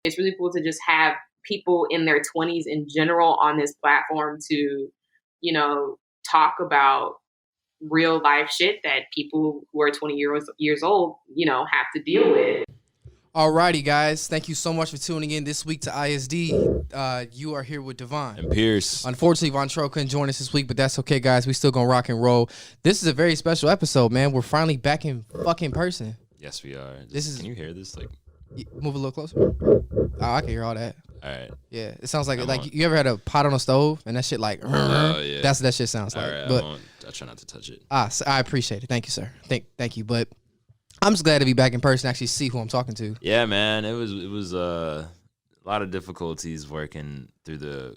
It's really cool to just have people in their 20s in general on this platform to, talk about real life shit that people who are 20 years old, have to deal with. Alrighty, guys. Thank you so much for tuning in this week to ISD. You are here with Devonn. And Pierce. Unfortunately, Von Tro couldn't join us this week, but that's okay, guys. We still gonna rock and roll. This is a very special episode, man. We're finally back in fucking person. Yes, we are. Can you hear this? Move a little closer. Oh, I can hear all that. All right. Yeah, it sounds like you ever had a pot on a stove and that shit like. Oh yeah. That's what that shit sounds like. All right, but I try not to touch it. So I appreciate it. Thank you, sir. Thank you. But I'm just glad to be back in person, actually see who I'm talking to. Yeah, man. It was a lot of difficulties working through the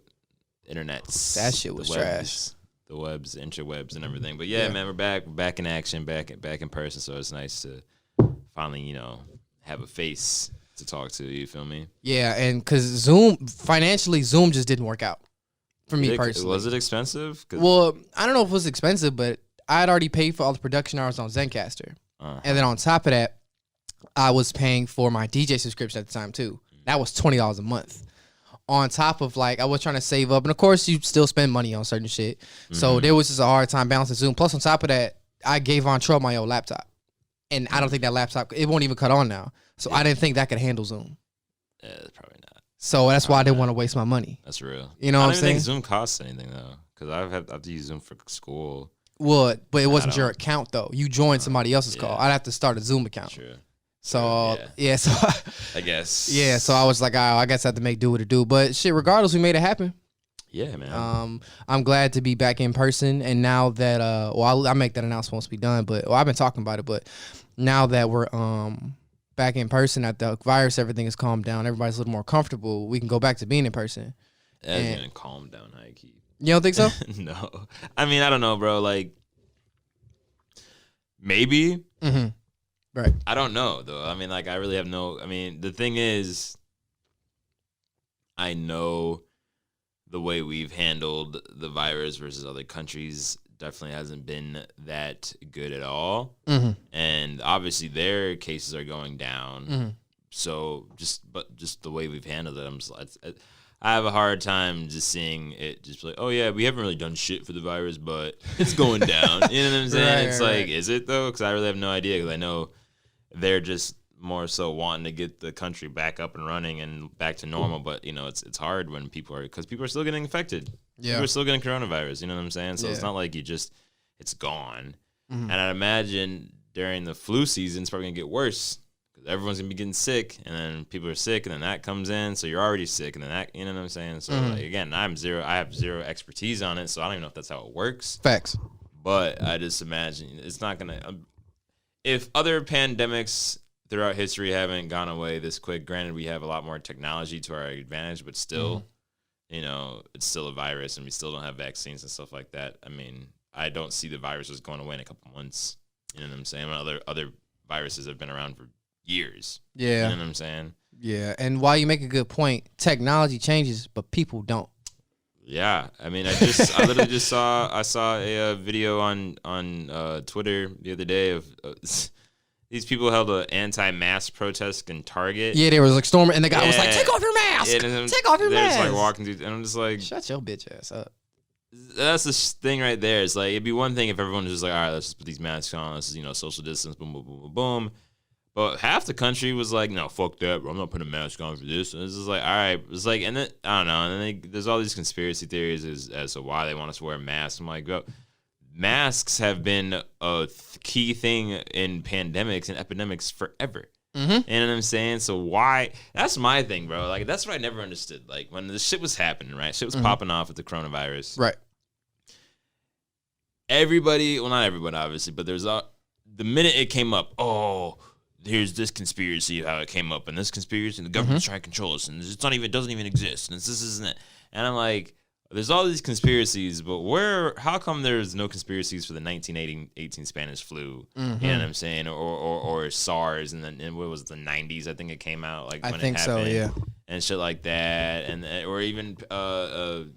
internet. That shit was trash. The webs, interwebs, and everything. But yeah, man, we're back in action, back in person. So it's nice to finally, have a face to talk to. You feel me? Yeah, and because Zoom just didn't work out for me personally. Was it expensive? Well, I don't know if it was expensive, but I had already paid for all the production hours on Zencastr. And then on top of that, I was paying for my DJ subscription at the time too. That was $20 a month. On top of I was trying to save up, and of course you still spend money on certain shit. Mm-hmm. So there was just a hard time balancing Zoom. Plus on top of that, I gave Von Tro my old laptop, and I don't think that laptop won't even cut on now. So I didn't think that could handle Zoom. Yeah, probably not. So that's why I didn't want to waste my money. That's real. You know what I'm saying? I don't think Zoom costs anything though, because I have to use Zoom for school. Would, but it wasn't your account though. You joined somebody else's call. I'd have to start a Zoom account. True. So so I guess. Yeah, so I was like, I guess I have to make do what it do. But shit, regardless, we made it happen. Yeah, man. I'm glad to be back in person, and now that I'll make that announcement once we done. But I've been talking about it, but now that we're back in person, that the virus, everything has calmed down, everybody's a little more comfortable. We can go back to being in person. That's gonna calm down, high key. You don't think so? No. I mean, I don't know, bro. Maybe. Mm-hmm. Right. I don't know, though. I mean, I really have no... I mean, the thing is, I know the way we've handled the virus versus other countries definitely hasn't been that good at all. Mm-hmm. And obviously, their cases are going down. Mm-hmm. So, just the way we've handled it, I'm just I have a hard time just seeing it just oh yeah, we haven't really done shit for the virus, but it's going down. You know what I'm saying? It's is it though? Because I really have no idea, because I know they're just more so wanting to get the country back up and running and back to normal. But, it's hard when people are still getting infected. Yeah. People are still getting coronavirus, you know what I'm saying? So it's not like it's gone. Mm-hmm. And I'd imagine during the flu season, it's probably going to get worse. Everyone's gonna be getting sick, and then people are sick, and then that comes in, so you're already sick, and then that, you know what I'm saying? So again, I have zero expertise on it, so I don't even know if that's how it works. Facts. But I just imagine it's not gonna. If other pandemics throughout history haven't gone away this quick, granted we have a lot more technology to our advantage, but still, it's still a virus, and we still don't have vaccines and stuff like that. I mean, I don't see the viruses going away in a couple months. You know what I'm saying? Other viruses have been around for years. Yeah. You know what I'm saying? Yeah. And while you make a good point, technology changes, but people don't. Yeah. I mean, I literally just saw a video on Twitter the other day of these people held an anti-mask protest in Target. Yeah, they were storming, and the guy was like, "Take off your mask! Take off your mask!" They're just walking through, and I'm just like, "Shut your bitch ass up." That's the thing right there. It's it'd be one thing if everyone was just all right, let's just put these masks on. This is social distance. Boom, boom, boom, boom, boom. But half the country was like, no, fuck that, bro. I'm not putting a mask on for this. And it's just all right. It's and then, I don't know. And then there's all these conspiracy theories as to why they want us to wear masks. I'm like, bro, masks have been a key thing in pandemics and epidemics forever. Mm-hmm. You know what I'm saying? So why? That's my thing, bro. That's what I never understood. When the shit was happening, right? Shit was popping off with the coronavirus. Right. Everybody, well, not everyone, obviously, but there's the minute it came up, here's this conspiracy of how it came up, and this conspiracy, and the government's trying to control us, and it doesn't even exist, and this isn't it. And I'm like, there's all these conspiracies, but how come there's no conspiracies for the 1918 Spanish flu? Mm-hmm. You know what I'm saying? Or SARS, and then what was it, the 90s? I think it came out when it happened. I think so, yeah. And shit like that, and or even the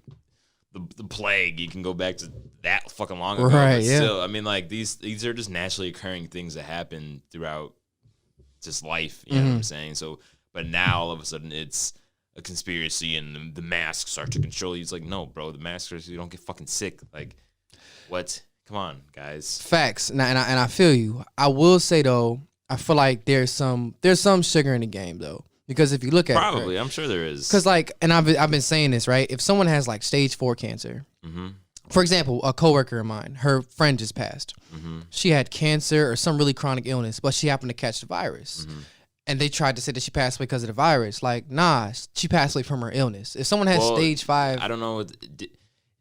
plague. You can go back to that fucking long ago. Right, but yeah. Still, I mean, these are just naturally occurring things that happen throughout just life. You know what I'm saying? So, But now all of a sudden it's a conspiracy and the masks start to control you. It's like, no, bro, the masks are so you don't get fucking sick. Like, what? Come on, guys. Facts. And I feel you. I will say though, I feel like there's some sugar in the game though. Because if you look at probably, it, I'm sure there is. Because like, and I've been saying this, right? If someone has like stage 4 cancer, for example, a coworker of mine, her friend just passed. She had cancer or some really chronic illness, but she happened to catch the virus. And they tried to say that she passed away because of the virus. Like, nah, she passed away from her illness. If someone has stage 5, I don't know.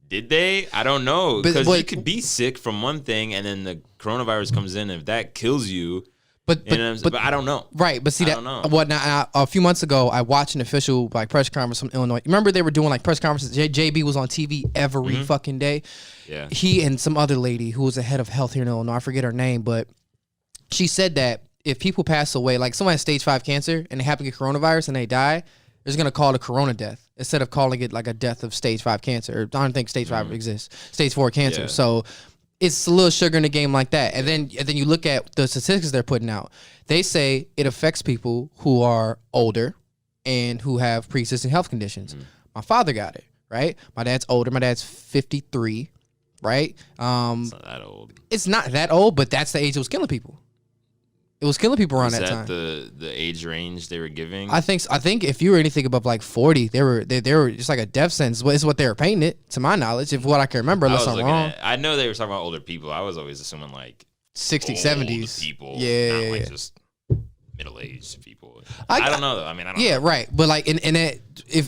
Did they? I don't know. Because you could be sick from one thing, and then the coronavirus comes in, and if that kills you. But I don't know. Right, but see that what now? A few months ago, I watched an official like press conference from Illinois. Remember they were doing like press conferences. JB was on TV every fucking day. Yeah. He and some other lady who was the head of health here in Illinois. I forget her name, but she said that if people pass away, like someone has stage 5 cancer and they happen to get coronavirus and they die, they're gonna call it a corona death instead of calling it like a death of stage 5 cancer. I don't think stage 5 exists. Stage 4 cancer. Yeah. So. It's a little sugar in the game like that. And then you look at the statistics they're putting out. They say it affects people who are older and who have pre-existing health conditions. My father got it, right? My dad's older. My dad's 53, right? It's not that old. It's not that old, but that's the age it was killing people. It was killing people around that time. Is that the age range they were giving? I think if you were anything above like 40, they were just like a death sentence. Is what they were painting it, to my knowledge, if what I can remember, unless I'm wrong. I know they were talking about older people. I was always assuming like 60s, 70s people, yeah, not like just middle-aged people. I don't know though. I mean, I don't. Yeah, know. right. But like,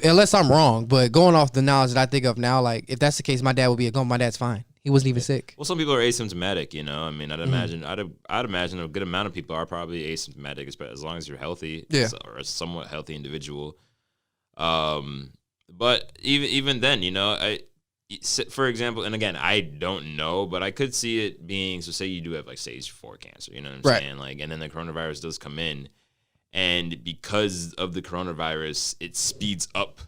unless I'm wrong, but going off the knowledge that I think of now, like if that's the case, my dad would be my dad's fine. He wasn't even sick. Well, some people are asymptomatic, you know. I mean, I'd imagine a good amount of people are probably asymptomatic, as long as you're healthy, or a somewhat healthy individual. But even then, you know, for example, and again, I don't know, but I could see it being. So, say you do have like stage 4 cancer, you know what I'm saying? Like, and then the coronavirus does come in, and because of the coronavirus, it speeds up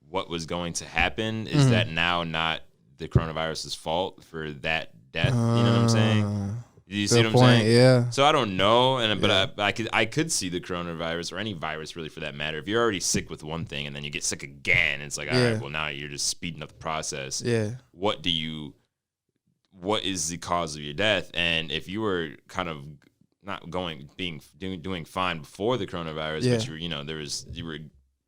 what was going to happen. Is that now not the coronavirus's fault for that death? You know what I'm saying? Do you see what I'm saying? Yeah. So I don't know, but I could see the coronavirus or any virus really for that matter. If you're already sick with one thing and then you get sick again, it's like, all right, well now you're just speeding up the process. Yeah. What is the cause of your death? And if you were kind of not doing fine before the coronavirus, but you were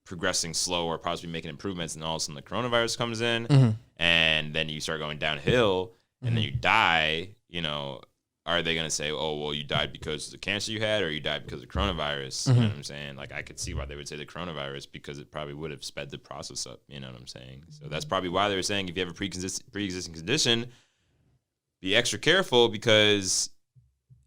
progressing slow or possibly making improvements, and all of a sudden the coronavirus comes in, and then you start going downhill, and then you die, you know, are they going to say, oh, well, you died because of the cancer you had, or you died because of coronavirus? You know what I'm saying? Like, I could see why they would say the coronavirus, because it probably would have sped the process up. You know what I'm saying? So that's probably why they were saying if you have a pre-existing condition, be extra careful, because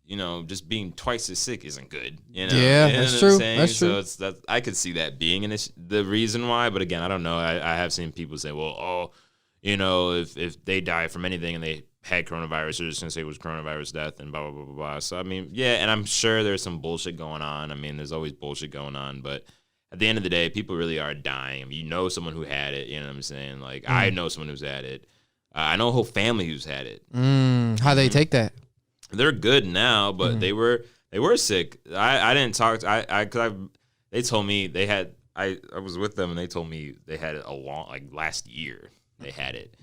you know, just being twice as sick isn't good. You know? Yeah, that's true. That's true. So I could see that being the reason why. But again, I don't know. I have seen people say, well, you know, if they die from anything and they had coronavirus, they're just going to say it was coronavirus death and blah, blah, blah, blah, blah. So, I mean, yeah, and I'm sure there's some bullshit going on. I mean, there's always bullshit going on. But at the end of the day, people really are dying. I mean, you know someone who had it. You know what I'm saying? Like, I know someone who's had it. I know a whole family who's had it. How they take that? They're good now, but they were sick. I didn't talk to, they told me they had, I was with them and they told me they had it last year they had it.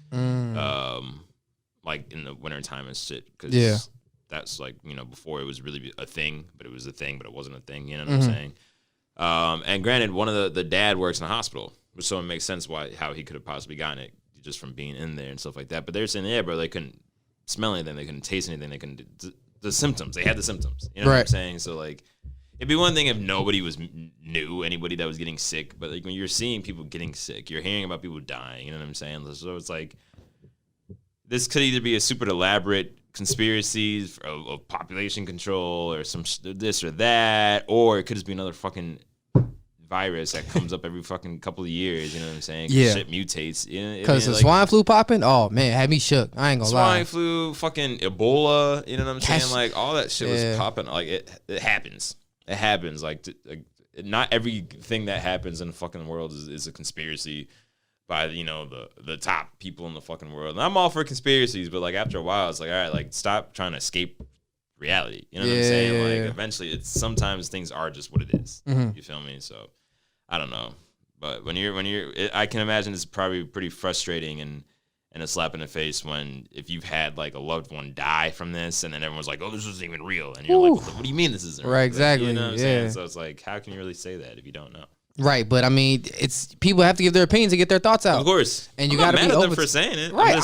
Like in the wintertime and shit, because that's like, you know, before it was really a thing, but it was a thing, but it wasn't a thing, you know what I'm saying? And granted, one of the dad works in a hospital, so it makes sense how he could have possibly gotten it just from being in there and stuff like that. But they're saying, yeah, bro, they couldn't smell anything, they couldn't taste anything, they couldn't the symptoms. They had the symptoms. You know what I'm saying? So like, it'd be one thing if nobody knew anybody that was getting sick, but like when you're seeing people getting sick, you're hearing about people dying. You know what I'm saying? So it's like, this could either be a super elaborate conspiracy of population control or some this or that, or it could just be another fucking virus that comes up every fucking couple of years. You know what I'm saying? Yeah. Shit mutates. Because the swine flu popping, oh man, it had me shook. I ain't gonna lie. Swine flu, fucking Ebola. You know what I'm saying? Like all that shit was popping. Like it happens. It happens. Like not everything that happens in the fucking world is a conspiracy by, you know, the top people in the fucking world. And I'm all for conspiracies, but like after a while, it's like, all right, like stop trying to escape reality. You know what I'm saying? Like eventually, sometimes things are just what it is. You feel me? So I don't know. But when you're, I can imagine it's probably pretty frustrating and a slap in the face if you've had like a loved one die from this, and then everyone's like, "Oh, this isn't even real," and you're like, "What do you mean this isn't real?" Right, exactly. You know what I'm saying? So it's like, how can you really say that if you don't know? Right, but I mean, it's people have to give their opinions and get their thoughts out. Of course, and you got to be open for saying it. Right,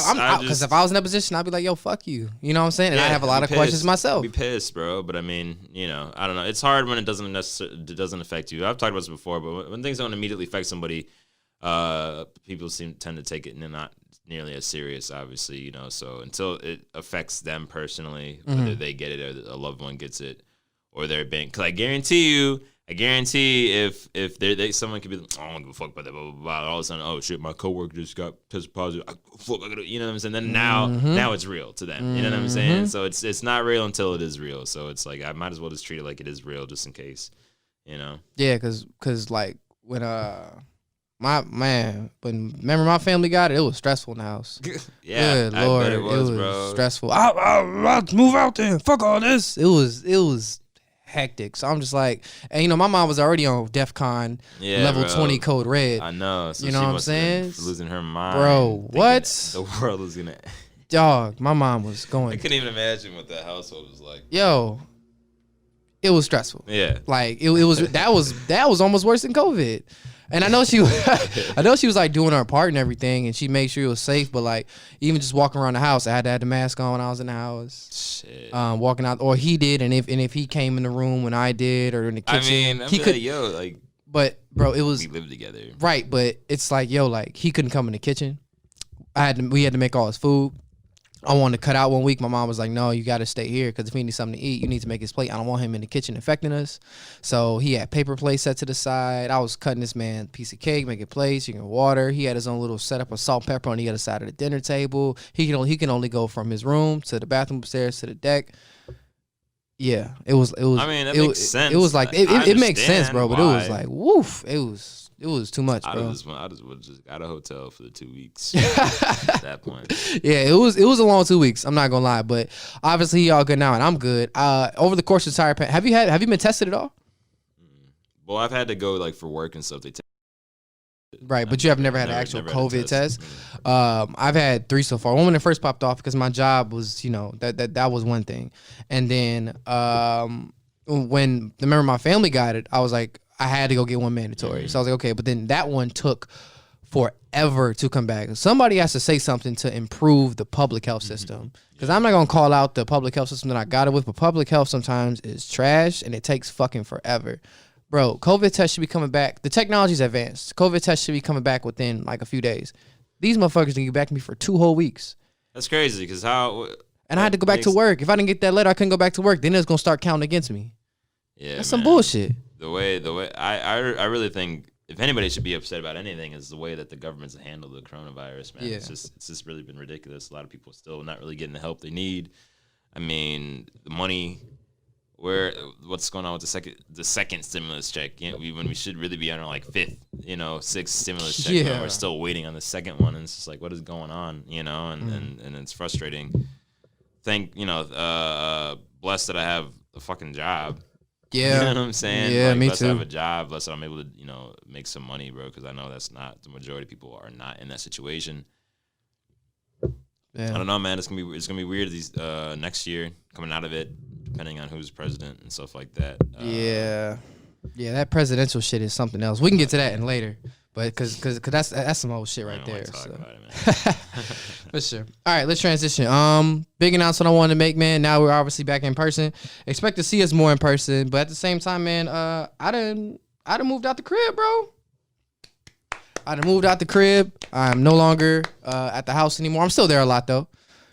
because if I was in that position, I'd be like, "Yo, fuck you." You know what I'm saying? And I have a lot of questions myself. I'd be pissed, bro. But I mean, I don't know. It's hard when it doesn't affect you. I've talked about this before, but when things don't immediately affect somebody, people tend to take it and they're not nearly as serious, obviously. So until it affects them personally, whether they get it or a loved one gets it, or they're being, because I guarantee if someone could be like, I don't give a fuck about that, blah, blah, blah. All of a sudden, oh shit, my coworker just got tested positive. Fuck, you know what I'm saying? Then now it's real to them. You know what I'm saying? So it's not real until it is real. So it's like, I might as well just treat it like it is real just in case, Yeah, because like when remember my family got it was stressful in the house. Yeah, good Lord, I bet it was, bro. Stressful. I'll move out there. Fuck all this. It was hectic. So I'm just like, and my mom was already on DEFCON level 20 code red. I know. So you know what I'm saying? Losing her mind, bro. What? The world was gonna. Dog, my mom was going. I couldn't even imagine what that household was like. Yo, it was stressful. Yeah, like it was. That was almost worse than COVID. And I know she was like doing her part and everything, and she made sure it was safe. But like even just walking around the house, I had to have the mask on when I was in the house. Shit. Walking out, or he did, and if he came in the room when I did, or in the kitchen, he could. But bro, it was we lived together, right? But it's like like he couldn't come in the kitchen. We had to make all his food. I wanted to cut out one week. My mom was like, no, you got to stay here because if he needs something to eat, you need to make his plate. I don't want him in the kitchen infecting us. So he had paper plates set to the side. I was cutting this man a piece of cake, making plates, drinking water. He had his own little setup of salt and pepper on the other side of the dinner table. He can only go from his room to the bathroom upstairs to the deck. Yeah, it was. I mean, that makes sense. It was like it makes sense, bro. But it was like woof. It was too much, bro. I just got a hotel for the 2 weeks at that point. Yeah, it was a long 2 weeks. I'm not gonna lie, but obviously y'all good now, and I'm good. Over the course of the entire have you been tested at all? Well, I've had to go like for work and stuff. They right, but you have never had an actual COVID test. I've had 3 so far. One when it first popped off because my job was, that was one thing, and then when my family got it, I was like, I had to go get one mandatory. Mm-hmm. So I was like, okay, but then that one took forever to come back. Somebody has to say something to improve the public health system. Because I'm not going to call out the public health system that I got it with, but public health sometimes is trash and it takes fucking forever. Bro, COVID tests should be coming back. The technology's advanced. COVID tests should be coming back within like a few days. These motherfuckers didn't get back to me for 2 whole weeks. That's crazy because how... And I had to go back to work. If I didn't get that letter, I couldn't go back to work. Then it's going to start counting against me. Yeah, that's some bullshit. The way I really think if anybody should be upset about anything is the way that the government's handled the coronavirus, man. Yeah. It's just really been ridiculous. A lot of people still not really getting the help they need. I mean, the money, what's going on with the second stimulus check? When we should really be on our like 5th, 6th stimulus check, but we're still waiting on the second one, and it's just like, what is going on, and it's frustrating. Blessed that I have a fucking job. Yeah, you know what I'm saying? Yeah, me blessed too. I have a job, blessed that I'm able to, make some money, bro. Because I know that's not the majority of people are not in that situation. Yeah. I don't know, man. It's gonna be weird these next year coming out of it, depending on who's president and stuff like that. Yeah, that presidential shit is something else. We can get to that in later, but because that's some old shit right there. Talk about it, man. For sure. All right, let's transition. Big announcement I wanted to make, man. Now we're obviously back in person. Expect to see us more in person, but at the same time, man, I done moved out the crib, bro. I done moved out the crib. I'm no longer at the house anymore. I'm still there a lot though.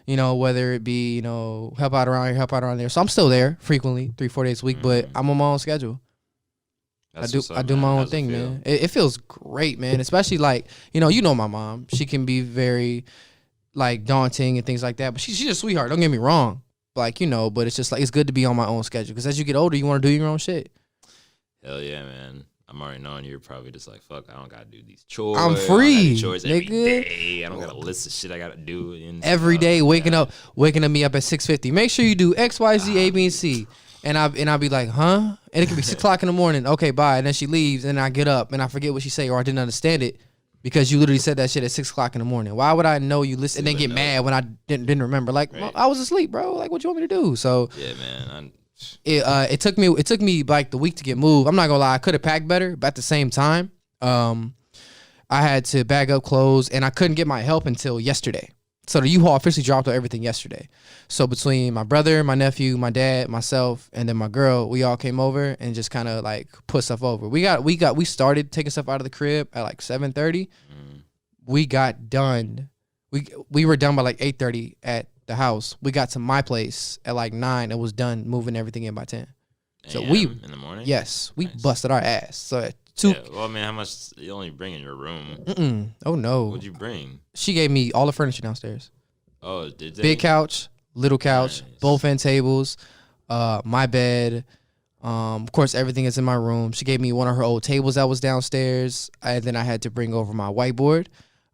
Whether it be help out around here, help out around there. So I'm still there frequently, 3-4 days a week, but I'm on my own schedule. I do my own thing, man. It feels great, man. Especially like, you know my mom. She can be very like daunting and things like that. But she's a sweetheart. Don't get me wrong. Like, but it's just like it's good to be on my own schedule. Because as you get older, you want to do your own shit. Hell yeah, man. I'm already knowing you're probably just like, fuck, I don't gotta do these chores. I'm free. Chores every day. I don't got a list of shit I gotta do. Every day, waking up me up at 6:50. Make sure you do X, Y, Z, A, B, and C. And I'll be like, huh? And it could be 6 o'clock in the morning. Okay, bye. And then she leaves, and I get up, and I forget what she say, or I didn't understand it because you literally said that shit at 6 o'clock in the morning. Why would I know you listen and then get mad when I didn't remember? Like, I was asleep, bro. Like, what you want me to do? So yeah, man. It took me like the week to get moved. I'm not gonna lie, I could have packed better, but at the same time, I had to bag up clothes, and I couldn't get my help until yesterday. So the U-Haul officially dropped off everything yesterday. So between my brother, my nephew, my dad, myself, and then my girl, we all came over and just kind of like put stuff over. We started taking stuff out of the crib at like 7:30. We got done. We were done by like 8:30 at the house. We got to my place at like 9 and was done moving everything in by 10. So in the morning. Yes, we Nice. busted our ass. So at well, I mean, how much you only bring in your room? Oh no. What'd you bring? She gave me all the furniture downstairs. Oh, did they? Big couch, little couch, Nice. both end tables, my bed. Of course, everything is in my room. She gave me one of her old tables that was downstairs. And then I had to bring over my whiteboard.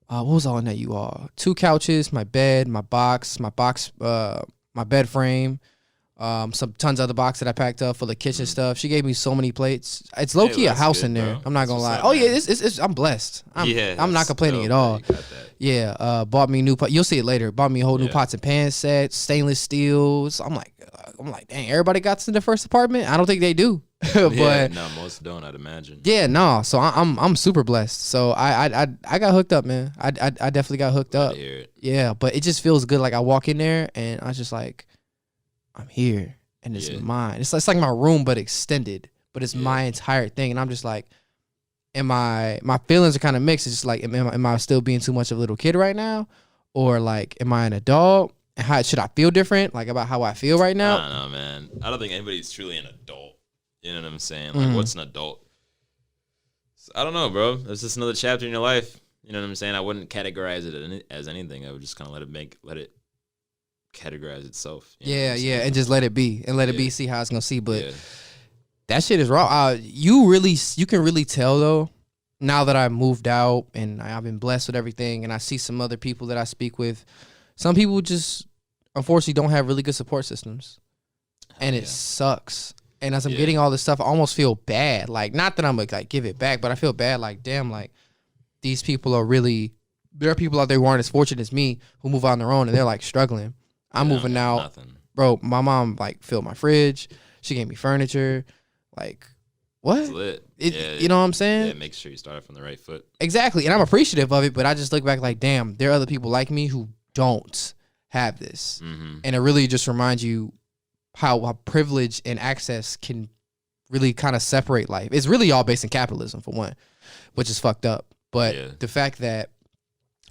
What was all in that you all? 2 couches, my bed, my bed frame, some tons of other box that I packed up for the kitchen stuff. She gave me so many plates. It's low key a house in there. Bro. I'm not gonna lie. Oh yeah, it's I'm blessed. I'm not complaining at all. Yeah, bought me new pot. You'll see it later. Bought me a whole new pots and pan set, stainless steels. I'm like, dang, everybody got to the first apartment. I don't think they do, but no, most don't. I'd imagine. Yeah, no. So I'm super blessed. So I got hooked up, man. I definitely got hooked up. Yeah, but it just feels good. Like I walk in there and I was just like, I'm here and it's mine. It's like my room but extended, but it's my entire thing. And I'm just like, my feelings are kind of mixed. It's just like, am I still being too much of a little kid right now, or like, am I an adult? And how should I feel different, like about how I feel right now? I don't know, man. I don't think anybody's truly an adult. You know what I'm saying? Like, what's an adult? So, I don't know, bro. It's just another chapter in your life. You know what I'm saying? I wouldn't categorize it as anything. I would just kind of let it categorize itself. Yeah, and just let it be and let it be. See how it's gonna see, but that shit is raw. You can really tell though. Now that I moved out and I've been blessed with everything, and I see some other people that I speak with, some people just unfortunately don't have really good support systems, and it sucks. And as I'm getting all this stuff, I almost feel bad. Like, not that I'm like give it back, but I feel bad. Like, damn, like these people are really. There are people out there who aren't as fortunate as me who move on their own and they're like struggling. I'm moving out, bro. My mom like filled my fridge. She gave me furniture. Like, what? It's lit. You know what I'm saying? Yeah, make sure you start from the right foot. Exactly, and I'm appreciative of it. But I just look back like, damn, there are other people like me who don't have this, and it really just reminds you how privilege and access can really kind of separate life. It's really all based in capitalism for one, which is fucked up. But the fact that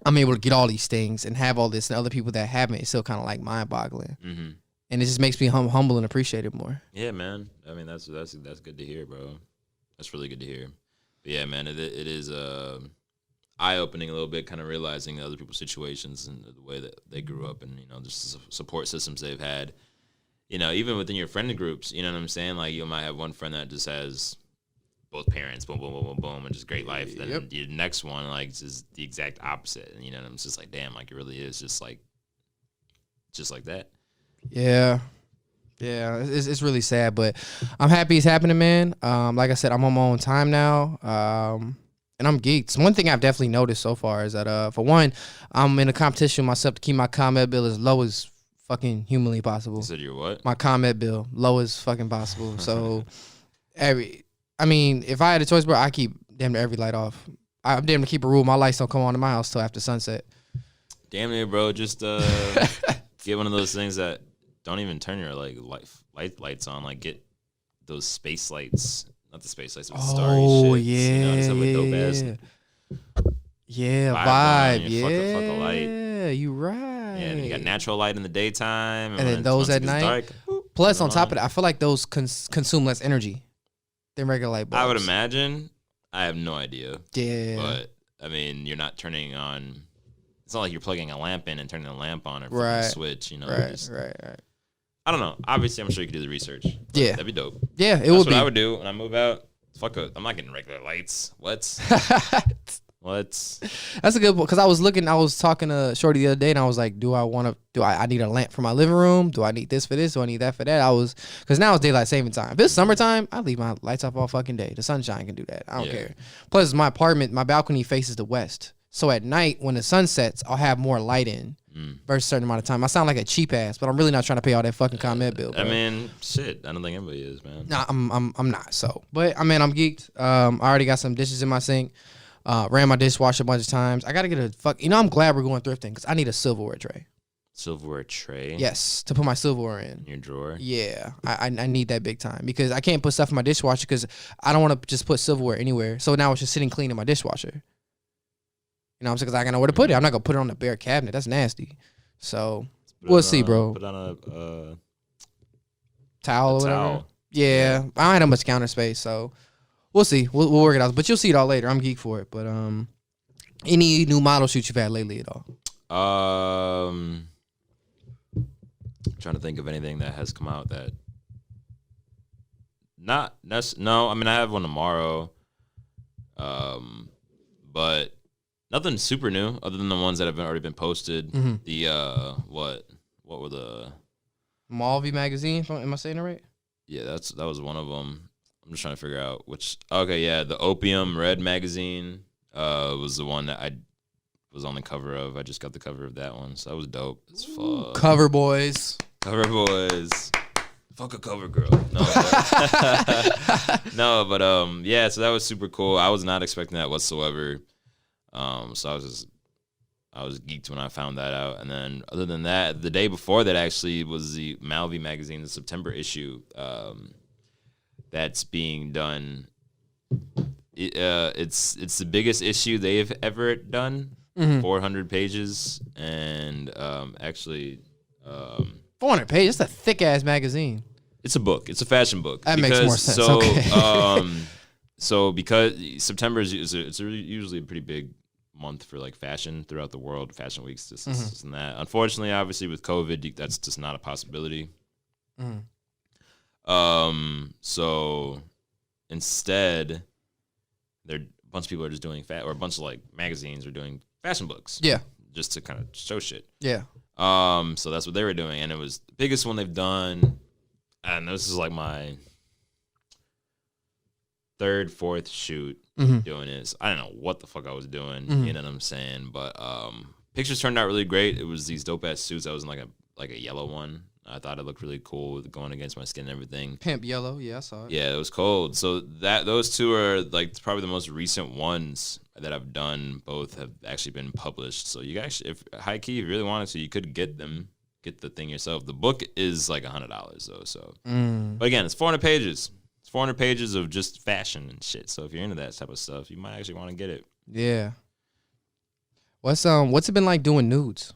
I'm able to get all these things and have all this, and other people that haven't, it's still kind of like mind-boggling. And it just makes me humble and appreciative more. Yeah, man. I mean, that's good to hear, bro. That's really good to hear. But yeah, man, it is eye-opening a little bit, kind of realizing other people's situations and the way that they grew up, and just the support systems they've had. Even within your friend groups, you know what I'm saying? Like, you might have one friend that just has both parents, boom, boom, boom, boom, boom, and just great life. Then your next one, like, is the exact opposite. And, I'm just like, damn, like, it really is just like that. Yeah. Yeah, it's really sad, but I'm happy it's happening, man. Like I said, I'm on my own time now, and I'm geeked. So one thing I've definitely noticed so far is that, for one, I'm in a competition with myself to keep my comment bill as low as fucking humanly possible. You said you're what? My comment bill, low as fucking possible. So, if I had a choice, bro, I keep damn near every light off. I'm damn near keep a rule. My lights don't come on in my house till after sunset. Damn near, bro. Just get one of those things that don't even turn your lights on. Like, get those space lights, not the space lights, but starry shit. Yeah, just have a dope ass vibe. Yeah, fuck a light. Yeah, you right. Yeah, and you got natural light in the daytime, and then those at night. Dark, plus, on top of that, I feel like those consume less energy than regular light bulbs. I would imagine. I have no idea. Yeah, but you're not turning on. It's not like you're plugging a lamp in and turning the lamp on or flipping a switch. Right. I don't know. Obviously, I'm sure you could do the research. Yeah, that'd be dope. Yeah, it would be. That's what I would do when I move out. Fuck it. I'm not getting regular lights. What? Well, that's a good point because I was talking to Shorty the other day, and I was like, I need a lamp for my living room? Do I need this for this? Do I need that for that? Because now it's daylight saving time. If it's summertime, I leave my lights off all fucking day. The sunshine can do that. I don't care. Plus, my balcony faces the west. So at night, when the sun sets, I'll have more light in versus a certain amount of time. I sound like a cheap ass, but I'm really not trying to pay all that fucking ComEd bill, bro. I mean, shit. I don't think anybody is, man. Nah, I'm not. So, but I mean, I'm geeked. I already got some dishes in my sink. Ran my dishwasher a bunch of times. I gotta get I'm glad we're going thrifting because I need a silverware tray. Silverware tray? Yes, to put my silverware in your drawer. Yeah, I need that big time because I can't put stuff in my dishwasher because I don't want to just put silverware anywhere. So now it's just sitting clean in my dishwasher. You know what I'm saying? Because I gotta know where to put it. I'm not gonna put it on the bare cabinet. That's nasty. So we'll see, bro. Put on a towel or whatever. Yeah, I don't have that much counter space, so. We'll see. We'll work it out. But you'll see it all later. I'm geek for it. But any new model shoots you've had lately at all? Trying to think of anything that has come out that no. I mean, I have one tomorrow. But nothing super new other than the ones that have already been posted. Mm-hmm. The what were the Malvi magazine? Am I saying it right? Yeah, that was one of them. I'm just trying to figure out which. Okay, yeah, the Opium Red magazine was the one that I was on the cover of. I just got the cover of that one, so that was dope. It's fuck. Cover boys. Cover boys. Fuck a cover girl. No, yeah. So that was super cool. I was not expecting that whatsoever. So I was geeked when I found that out. And then other than that, the day before that actually was the Malvi magazine, the September issue. That's being done. It's the biggest issue they've ever done. 400 pages, and actually, 400 pages. That's a thick ass magazine. It's a book. It's a fashion book. That makes more sense. So, okay. So because September is usually a pretty big month for like fashion throughout the world, fashion weeks, this and that. Unfortunately, obviously with COVID, that's just not a possibility. So instead, a bunch of people are just doing or a bunch of like magazines are doing fashion books. Yeah. Just to kind of show shit. Yeah. So that's what they were doing, and it was the biggest one they've done. And this is like my third, fourth shoot doing this. I don't know what the fuck I was doing. You know what I'm saying? But pictures turned out really great. It was these dope ass suits. I was in like a yellow one. I thought it looked really cool with going against my skin and everything. Pimp yellow, yeah, I saw it. Yeah, it was cold. So those two are like probably the most recent ones that I've done. Both have actually been published. So you guys, if high key, if you really wanted to, you could get the thing yourself. The book is like $100 though. So, but again, it's 400 pages. It's 400 pages of just fashion and shit. So if you're into that type of stuff, you might actually want to get it. Yeah. What's it been like doing nudes?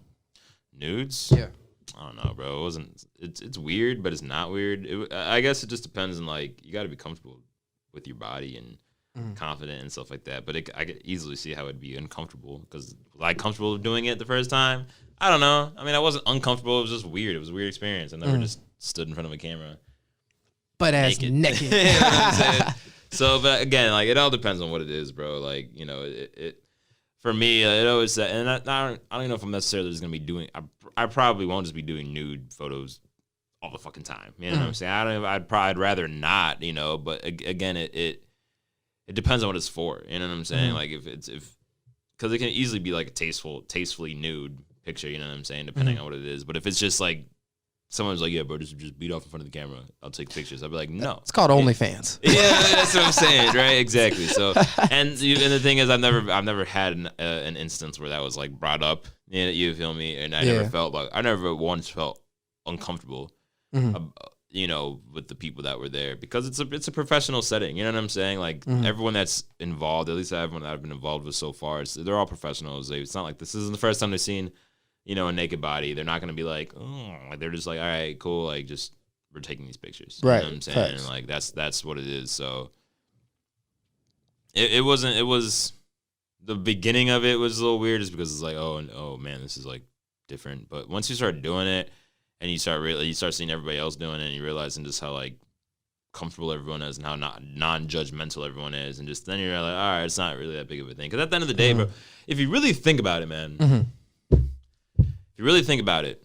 Nudes? Yeah. I don't know, bro. It's weird, but it's not weird. I guess it just depends on like you got to be comfortable with your body and confident and stuff like that. But I could easily see how it'd be uncomfortable because was I comfortable doing it the first time? I don't know. I mean, I wasn't uncomfortable. It was just weird. It was a weird experience. I never just stood in front of a camera, butt ass naked. You know what I'm saying? So, but again, like it all depends on what it is, bro. Like you know, it for me, it always and I don't even know if I'm necessarily just gonna be doing. I probably won't just be doing nude photos all the fucking time. You know what I'm saying? I'd rather not, you know. But again, it depends on what it's for. You know what I'm saying? Like if because it can easily be like a tastefully nude picture. You know what I'm saying? Depending on what it is. But if it's just like someone's like, yeah, bro, just beat off in front of the camera. I'll take pictures. I'll be like, no. It's called OnlyFans. Yeah, that's what I'm saying, right? Exactly. So, and the thing is, I've never had an instance where that was like brought up. You feel me? And I never once felt uncomfortable, you know, with the people that were there because it's a professional setting. You know what I'm saying? Like everyone that's involved, at least everyone that I've been involved with so far, they're all professionals. It's not like this isn't the first time they've seen, you know, a naked body. They're not going to be like, oh, they're just like, all right, cool. Like just, we're taking these pictures. Right. You know what I'm saying? And like, that's what it is. So it was the beginning of it was a little weird just because it's like, oh man, this is like different. But once you start doing it and you start seeing everybody else doing it and you realizing just how like comfortable everyone is and how non-judgmental everyone is, and just then you're like, all right, it's not really that big of a thing. Because at the end of the day, bro, if you really think about it, man, if you really think about it,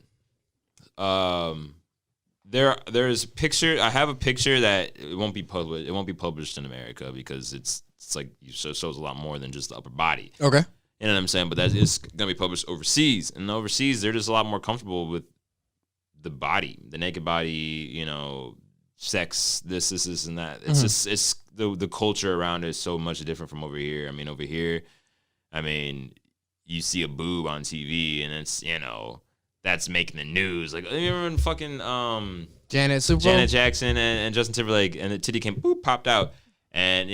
there's picture. I have a picture that it won't be published. It won't be published in America because it's like it shows a lot more than just the upper body. Okay. You know what I'm saying? But that is gonna be published overseas, and overseas they're just a lot more comfortable with the body, the naked body. You know, sex, this, and that. It's just it's the culture around it is so much different from over here. I mean, over here, you see a boob on TV, and it's that's making the news. Like, you remember when fucking Janet Jackson and Justin Timberlake and the titty popped out, and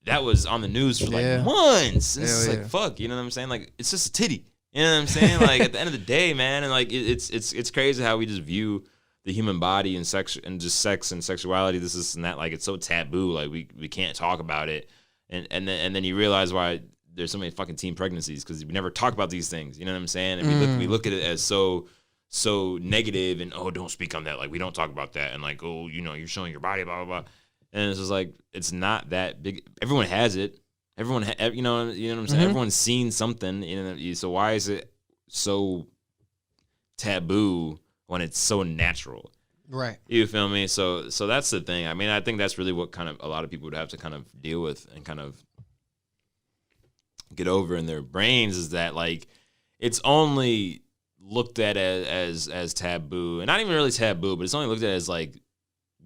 that was on the news for like months. And it's like fuck, you know what I'm saying? Like, it's just a titty. You know what I'm saying? Like, at the end of the day, man, and like it's crazy how we just view the human body and sex and just sex and sexuality, this and that. Like, it's so taboo. Like, we can't talk about it, and then you realize why there's so many fucking teen pregnancies, because we never talk about these things. You know what I'm saying? And we look at it as so negative, and don't speak on that. Like, we don't talk about that, and like, you're showing your body, blah blah blah. And it's just like, it's not that big. Everyone has it. Everyone, you know what I'm saying? Everyone's seen something. So why is it so taboo when it's so natural? Right. You feel me? So that's the thing. I mean, I think that's really what kind of a lot of people would have to kind of deal with and kind of get over in their brains, is that like it's only looked at as taboo, and not even really taboo, but it's only looked at as like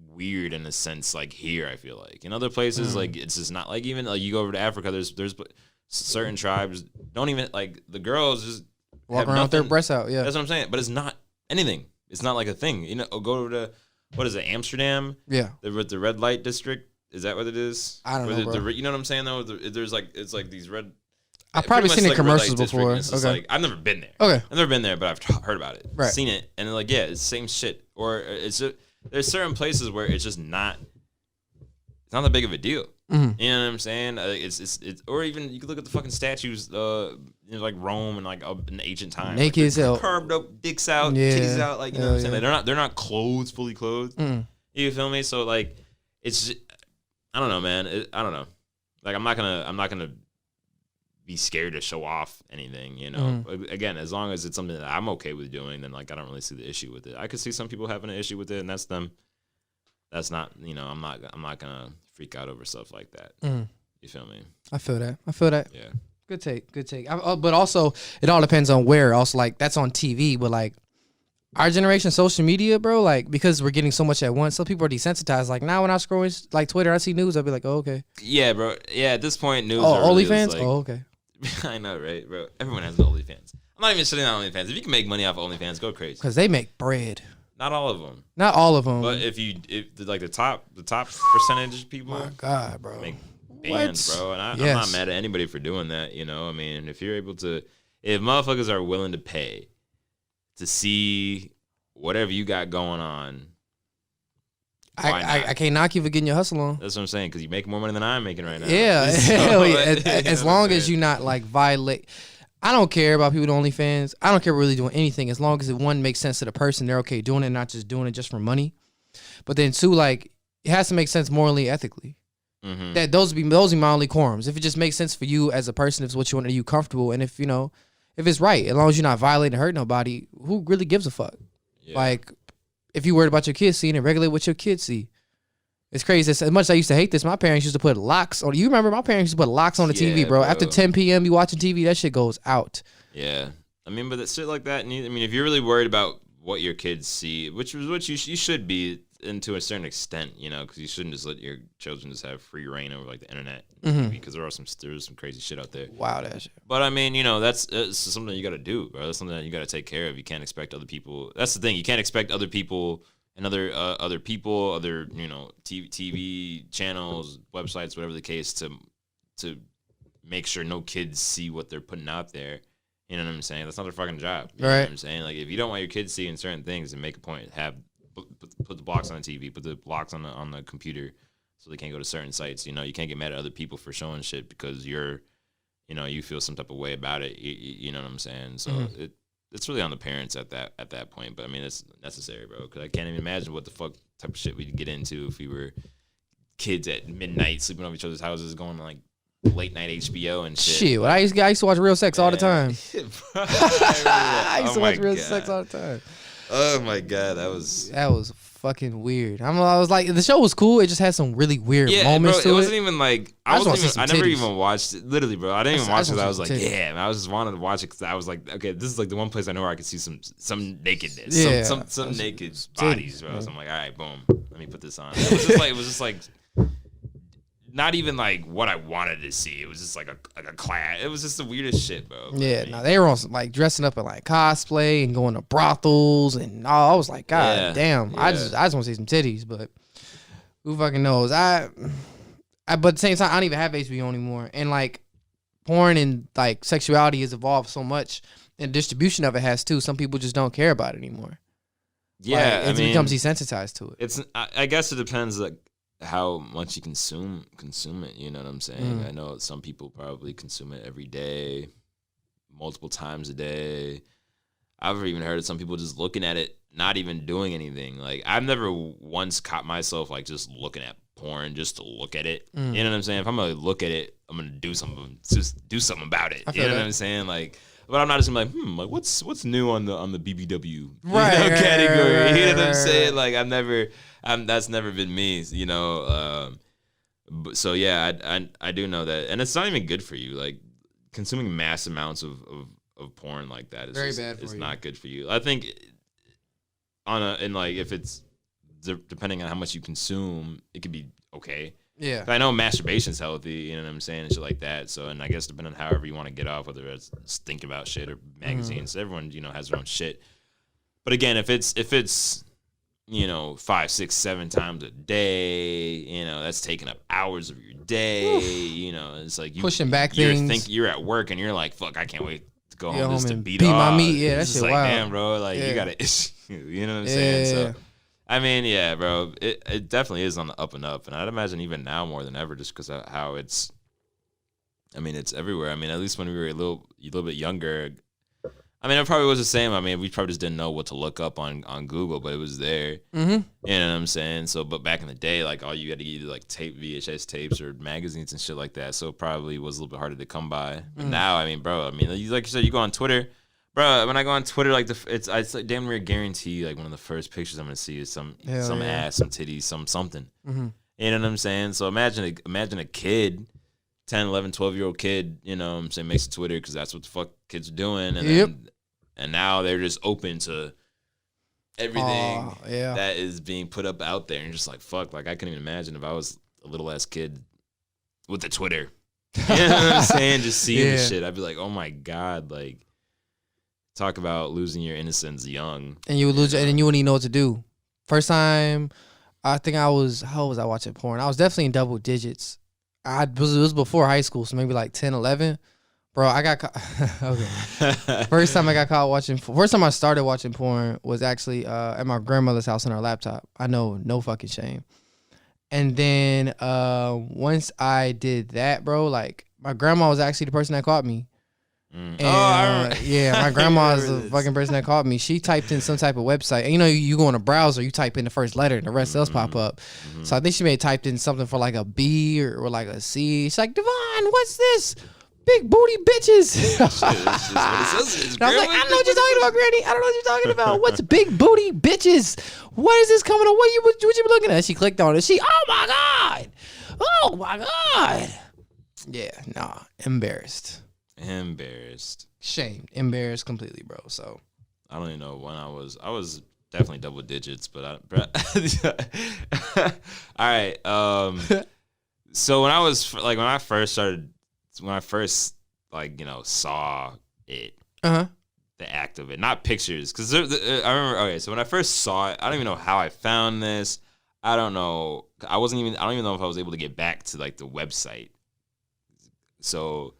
weird in a sense. Like, here, I feel like in other places, like, it's just not like, even like you go over to Africa, there's certain tribes don't even, like, the girls just walk around with their breasts out. Yeah, that's what I'm saying. But it's not anything. It's not like a thing. Go over to, what is it, Amsterdam? Yeah, the red light district. Is that what it is? I don't know, bro. You know what I'm saying though? There's like, it's like these red. I've probably seen it commercials before. Okay. Like, I've never been there. Okay. I've never been there, but I've heard about it. Right. Seen it, and like, it's the same shit. Or it's just, there's certain places where it's just not. It's not that big of a deal. You know what I'm saying? It's or even you could look at the fucking statues, like Rome and like in ancient times, naked as hell, carved up, dicks out, titties out, like, you know what I'm saying? Like, they're not clothed, fully clothed. You feel me? So like, it's just, I don't know, man. I don't know. Like, I'm not gonna be scared to show off anything, Again, as long as it's something that I'm okay with doing, then like, I don't really see the issue with it. I could see some people having an issue with it, and that's them. That's not, I'm not gonna freak out over stuff like that. You feel me? I feel that. Yeah. Good take. But also, it all depends on where. Also, like, that's on TV, but like, our generation, social media, bro, like, because we're getting so much at once, some people are desensitized. Like, now when I scroll like Twitter, I see news, I'll be like, oh, okay. Yeah, bro. Yeah, at this point, news. Oh, OnlyFans? Like, oh, okay. I know, right, bro? Everyone has an OnlyFans. I'm not even shitting on OnlyFans. If you can make money off of OnlyFans, go crazy. Because they make bread. Not all of them. But if like the top percentage of people. My God, bro. Make bands, bro. And I'm not mad at anybody for doing that. I mean, if you're able to, if motherfuckers are willing to pay to see whatever you got going on, I can't knock you for getting your hustle on. That's what I'm saying, because you make more money than I'm making right now. Yeah, hell yeah. As long as you not like violate. I don't care about people doing OnlyFans. I don't care really doing anything, as long as it, one, makes sense to the person, they're okay doing it, not just doing it just for money. But then two, like, it has to make sense morally, ethically. That those be my only quorums. If it just makes sense for you as a person, if it's what you want, are you comfortable, and if if it's right, as long as you're not violating, hurt nobody, who really gives a fuck? Yeah. Like, if you worried about your kids seeing it, regulate what your kids see. It's crazy. As much as I used to hate this, my parents used to put locks on. You remember my parents used to put locks on the TV, bro. After 10 p.m., you watching TV, that shit goes out. Yeah. I mean, but that shit like that, if you're really worried about what your kids see, which is what you should be, and to a certain extent, because you shouldn't just let your children just have free reign over like the internet, because there's some crazy shit out there. Wow, that shit. But I mean, that's something you got to do, bro. That's something that you got to take care of. You can't expect other people. That's the thing. You can't expect other people and other people, other TV channels, websites, whatever the case, to make sure no kids see what they're putting out there. You know what I'm saying? That's not their fucking job. You know what I'm saying? Like, if you don't want your kids seeing certain things, then make a point. Put the blocks on the TV, put the blocks on the computer, so they can't go to certain sites. You can't get mad at other people for showing shit because you feel some type of way about it. You know what I'm saying? So it's really on the parents at that point. But I mean, it's necessary, bro. Because I can't even imagine what the fuck type of shit we'd get into if we were kids at midnight sleeping over each other's houses, going to like late night HBO and shit. Shit, well, I used to watch Real Sex all the time. I used to watch Real Sex all the time. Oh my god, that was fucking weird. I was like, the show was cool. It just had some really weird moments to it. It wasn't even like I never even watched it. Literally, bro. I didn't even watch it. I was like, damn. I was just wanted to watch it because I was like, okay, this is like the one place I know where I could see some nakedness, some naked bodies, bro. So I'm like, all right, boom, let me put this on. It was just like. Not even like what I wanted to see. It was just like a class. It was just the weirdest shit, bro. Yeah, no, they were on some, like dressing up in like cosplay and going to brothels and all. I was like, God damn. Yeah. I just want to see some titties, but who fucking knows? But at the same time, I don't even have HBO anymore. And like porn and like sexuality has evolved so much, and distribution of it has too. Some people just don't care about it anymore. Yeah, like, it becomes desensitized to it. I guess it depends like how much you consume it, you know what I'm saying? I know some people probably consume it every day, multiple times a day. I've even heard of some people just looking at it, not even doing anything. Like I've never once caught myself like just looking at porn just to look at it. You know what I'm saying? If I'm gonna look at it, I'm gonna do something about it. You know what I'm saying? Like, but I'm not just gonna be like what's new on the BBW category. Right, you know what I'm saying? Like that's never been me, you know. So yeah, I do know that, and it's not even good for you. Like consuming mass amounts of porn like that is very bad for you. It's not good for you. I think if it's depending on how much you consume, it could be okay. Yeah, but I know masturbation's healthy, you know what I'm saying, and shit like that. So, and I guess depending on however you want to get off, whether it's thinking about shit or magazines, everyone has their own shit. But again, if it's 5, 6, 7 times a day, that's taking up hours of your day. Oof. It's like you pushing back things. You're at work and you're like, fuck, I can't wait to go home just to beat my meat. Yeah, that's like, wild. Damn, bro, like you got an issue. You know what I'm saying? So. I mean, yeah, bro, it definitely is on the up and up, and I'd imagine even now more than ever, just because of how it's everywhere. I mean, at least when we were a little bit younger, I mean, it probably was the same. I mean, we probably just didn't know what to look up on Google, but it was there. Mm-hmm. You know what I'm saying? So, but back in the day, like all you had to either like tape VHS tapes or magazines and shit like that. So it probably was a little bit harder to come by. But now, I mean, bro, like you said, you go on Twitter. Bro, when I go on Twitter, like it's like damn near guarantee like one of the first pictures I'm gonna see is some ass, some titties, something. Mm-hmm. You know what I'm saying? So imagine a kid, 10, 11, 12-year-old kid, you know what I'm saying, makes a Twitter because that's what the fuck kids are doing, and now they're just open to everything that is being put up out there, and just like fuck, like I couldn't even imagine if I was a little ass kid with the Twitter. You know what I'm saying? Just seeing this shit, I'd be like, oh my god, like. Talk about losing your innocence young. And you would lose, and then you wouldn't even know what to do. First time, I think how was I watching porn? I was definitely in double digits. It was before high school, so maybe like 10, 11. Bro, I got caught. Okay. First time I started watching porn was actually at my grandmother's house on her laptop. I know, no fucking shame. And then once I did that, bro, like my grandma was actually the person that caught me. And, my grandma is the fucking person that called me. She typed in some type of website. And you go in a browser, you type in the first letter and the rest else pop up. Mm-hmm. So I think she may have typed in something for like a B or like a C. She's like, Devonn, what's this? Big booty bitches. And I was like, I don't know what you're talking about, Granny. I don't know what you're talking about. What's big booty bitches? What is this coming on? What you been looking at? She clicked on it. Oh my God. Yeah, nah, embarrassed. Shamed, embarrassed completely, bro. So I don't even know when I was definitely double digits, but all right. So when I first saw it, the act of it, not pictures, because I remember. Okay, so when I first saw it, I don't even know how I found this. I don't know. I don't even know if I was able to get back to like the website. So.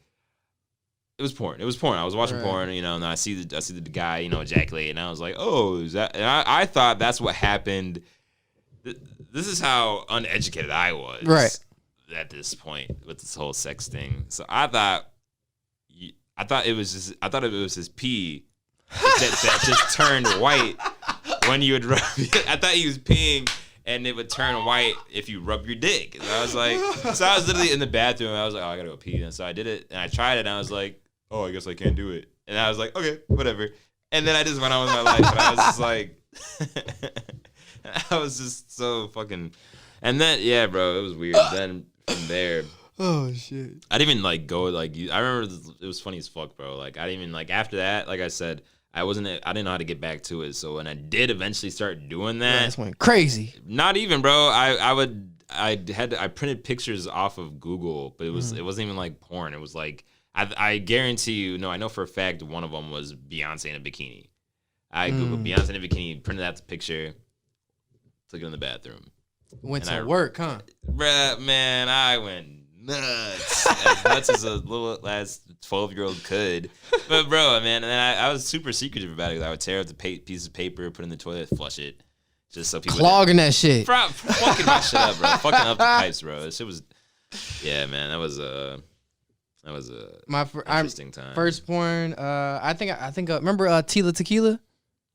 It was porn. I was watching porn, and I see the guy, ejaculate, and I was like, oh, is that? And I thought that's what happened. This is how uneducated I was, at this point with this whole sex thing. So I thought it was his pee that just turned white when you would rub it. I thought he was peeing and it would turn white if you rub your dick. And I was like, so I was literally in the bathroom. And I was like, oh, I gotta go pee. And so I did it, and I tried it, and I was like, oh, I guess I can't do it. And I was like, okay, whatever. And then I just went on with my life, and I was just like, I was just so fucking. And then yeah, bro, it was weird. Then from there. Oh shit! I didn't even like go like I remember it was funny as fuck, bro. Like I didn't even like after that. Like I said, I didn't know how to get back to it. So when I did eventually start doing that, that's went crazy. Not even, bro. I printed pictures off of Google, but it wasn't even like porn. It was like I guarantee you. No, I know for a fact one of them was Beyonce in a bikini. I Googled Beyonce in a bikini, printed out the picture, took it in the bathroom. Went to work, huh? Bruh, man, I went nuts. As nuts as a little last 12-year-old could. But bro, man, and then I was super secretive about it. I would tear up the piece of paper, put it in the toilet, flush it. Just so people clogging that shit. Fucking my shit up, bro. Fucking up the pipes, bro. This shit was yeah, man, that was a interesting time. First porn, I think remember Tila Tequila?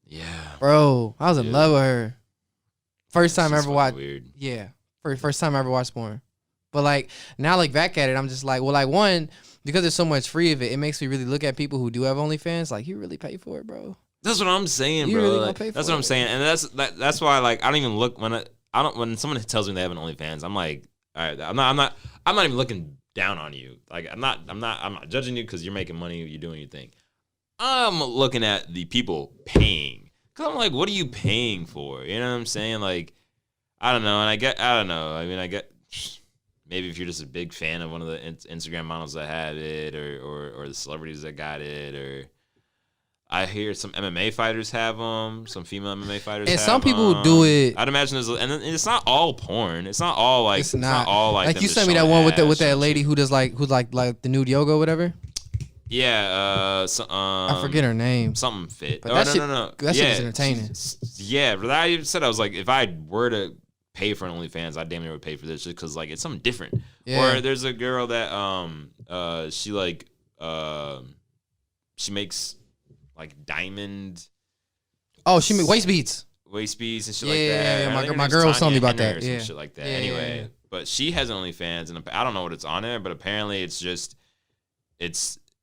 Yeah. Bro, I was in love with her. First time I ever watched. Weird. Yeah. First time I ever watched porn. But like now, like back at it, I'm just like, well, like one, because there's so much free of it, it makes me really look at people who do have OnlyFans. Like, you really pay for it, bro. That's what I'm saying, you bro. Really like, pay for that's what I'm saying, and that's why like I don't even look when someone tells me they have an OnlyFans. I'm like, all right, I'm not even looking down on you. Like I'm not judging you because you're making money, you're doing your thing. I'm looking at the people paying because I'm like, what are you paying for? You know what I'm saying? Like, I don't know, and I don't know. I mean, I get. Maybe if you're just a big fan of one of the Instagram models that have it, or the celebrities that got it, or I hear some MMA fighters have them, some female MMA fighters, and some people do it. I'd imagine and it's not all porn. It's not all like it's not all like you sent me that one with that lady who's like the nude yoga or whatever. Yeah, I forget her name. Something fit. But that shit is entertaining. Yeah, but I said I was like, if I were to pay for an OnlyFans, I damn near would pay for this just because like it's something different. Yeah. Or there's a girl that she like she makes like diamond. Oh, she makes waist beads and shit like that. Yeah, my girl was telling me about that. Or some shit like that. Anyway, but she has an OnlyFans, and I don't know what it's on there, but apparently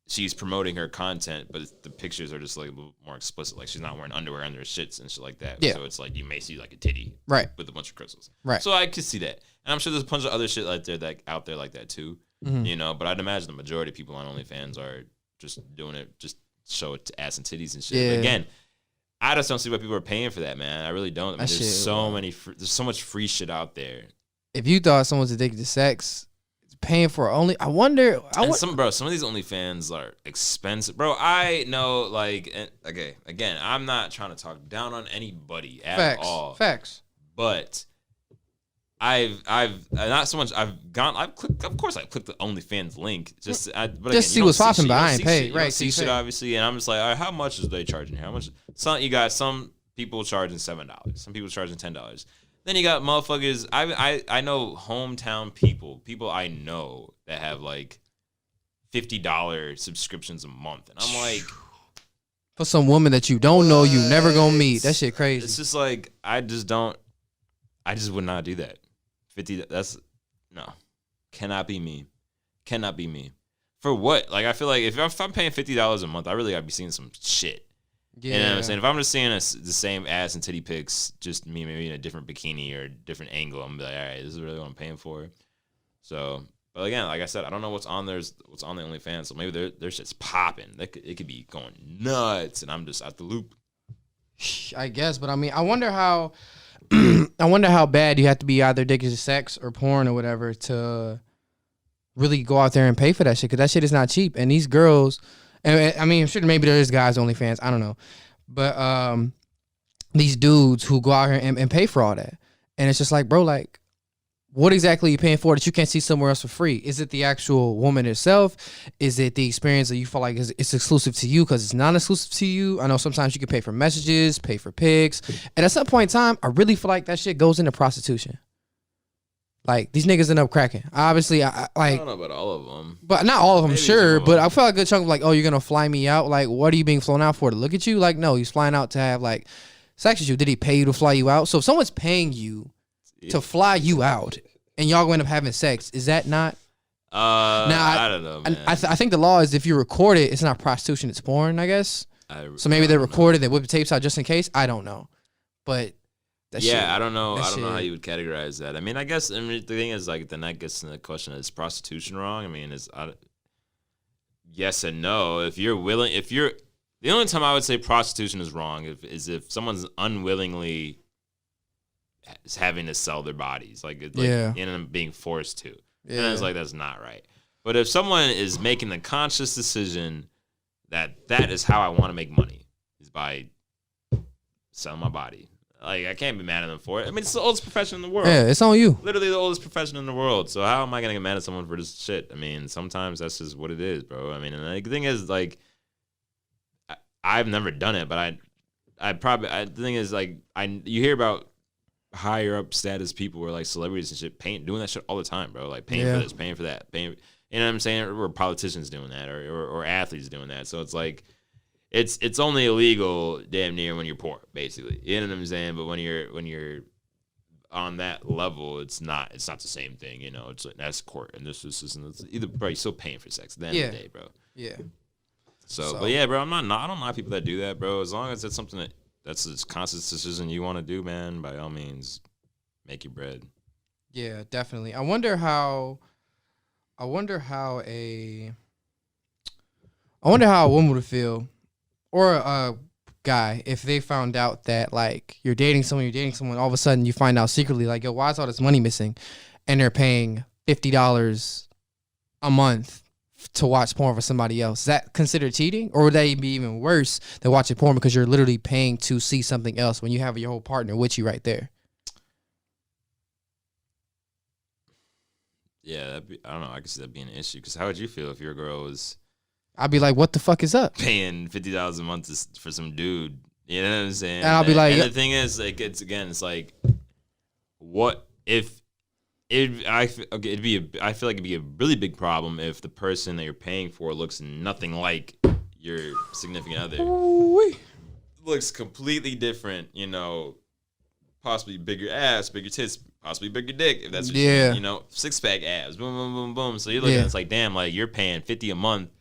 she's promoting her content, but the pictures are just like a little more explicit. Like she's not wearing underwear under her shits and shit like that. Yeah. So it's like you may see like a titty, right, with a bunch of crystals, right. So I could see that, and I'm sure there's a bunch of other shit out there like that too. Mm-hmm. You know, but I'd imagine the majority of people on OnlyFans are just doing it, just show it to ass and titties and shit. Yeah. But again, I just don't see why people are paying for that, man. I really don't. I mean, there's so much free shit out there. If you thought someone's addicted to sex, paying for only, I wonder. Some of these OnlyFans are expensive, bro. I know, like, okay, again, I'm not trying to talk down on anybody at all. Facts. But I've not so much. I've clicked. Of course, I clicked the OnlyFans link just see what's popping. But I ain't paid. Right. See shit obviously, and I'm just like, all right, how much is they charging here? How much? You got some people charging $7, some people charging $10. Then you got motherfuckers. I know hometown people I know that have like $50 subscriptions a month, and I'm like, for some woman that you don't know, you never gonna meet. That shit crazy. It's just like I just would not do that. 50. That's no, cannot be me. For what? Like I feel like if I'm paying $50 a month, I really gotta be seeing some shit. Yeah. You know what I'm saying? If I'm just seeing the same ass and titty pics, just me maybe in a different bikini or a different angle, I'm like, all right, this is really what I'm paying for. So, but again, like I said, I don't know what's on the OnlyFans, so maybe their shit's popping. It could be going nuts, and I'm just out the loop. I guess, but I mean, I wonder how bad you have to be either addicted to sex or porn or whatever to really go out there and pay for that shit, because that shit is not cheap. And these girls. And I mean, I'm sure maybe there is guys OnlyFans. I don't know, but these dudes who go out here and pay for all that, and it's just like, bro, like, what exactly are you paying for that you can't see somewhere else for free? Is it the actual woman herself? Is it the experience that you feel like it's exclusive to you because it's not exclusive to you? I know sometimes you can pay for messages, pay for pics, and at some point in time, I really feel like that shit goes into prostitution. Like, these niggas end up cracking. Obviously, I don't know about all of them. But not all of them, sure. But I feel like a good chunk of like, oh, you're going to fly me out? Like, what are you being flown out for? To look at you? Like, no, he's flying out to have, like, sex with you. Did he pay you to fly you out? So if someone's paying you to fly you out and y'all end up having sex. Is that not? I don't know, man. I think the law is if you record it, it's not prostitution, it's porn, I guess. So maybe they recorded, they whip the tapes out just in case. I don't know, but I don't know. I don't know how you would categorize that. I mean, the thing is, like, then that gets to the question: is prostitution wrong? I mean, yes and no. If you're willing, the only time I would say prostitution is wrong is if someone's unwillingly is having to sell their bodies, and being forced to. Yeah. And it's like, that's not right. But if someone is making the conscious decision that is how I want to make money, is by selling my body. Like, I can't be mad at them for it. I mean, it's the oldest profession in the world. Yeah, it's on you. Literally the oldest profession in the world. So how am I going to get mad at someone for this shit? I mean, sometimes that's just what it is, bro. I mean, and the thing is, like, I've never done it, but the thing is, like, you hear about higher up status people or like celebrities and shit doing that shit all the time, bro. Like paying for this, paying for that, you know what I'm saying? Or politicians doing that, or athletes doing that. So it's like, it's only illegal damn near when you're poor, basically. You know what I'm saying? But when you're on that level, it's not the same thing. You know, it's like that's court and this and it's either, bro. You're still paying for sex at the end of the day, bro. Yeah. So, but yeah, bro. I don't know people that do that, bro. As long as it's something that's a conscious decision you want to do, man, by all means, make your bread. Yeah, definitely. I wonder how a woman would feel, or a guy, if they found out that, like, you're dating someone, all of a sudden you find out secretly, like, yo, why is all this money missing? And they're paying $50 a month to watch porn for somebody else. Is that considered cheating? Or would that be even worse than watching porn because you're literally paying to see something else when you have your whole partner with you right there? Yeah, I don't know. I could see that being an issue. Because how would you feel if your girl was... I'd be like, what the fuck is up? Paying $50 a month for some dude. You know what I'm saying? And I'll be like... And the thing is, like, it's like, what if... I feel like it'd be a really big problem if the person that you're paying for looks nothing like your significant other. Ooh-wee. Looks completely different, you know, possibly bigger ass, bigger tits, possibly bigger dick, if that's what you know, 6-pack abs, boom, boom, boom, boom. So you're looking, it's like, damn, like, you're paying $50 a month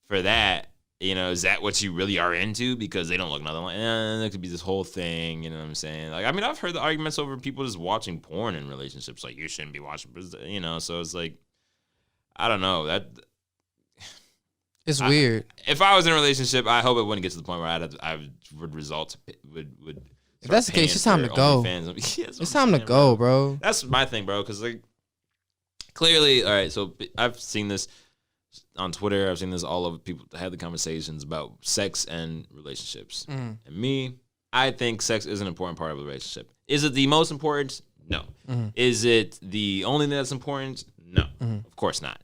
for that. You know, is that what you really are into? Because they don't look nothing like, there could be this whole thing, you know what I'm saying? Like, I mean, I've heard the arguments over people just watching porn in relationships. Like, you shouldn't be watching, you know, so it's like, I don't know. It's weird. If I was in a relationship, I hope it wouldn't get to the point where I would result to, would if that's the case, it's time to go. It's time to go, bro. That's my thing, bro, because, like, clearly, all right, so I've seen this on Twitter, I've seen this all over. People have the conversations about sex and relationships. And me, I think sex is an important part of a relationship. Is it the most important? No. Is it the only thing that's important? No. Of course not.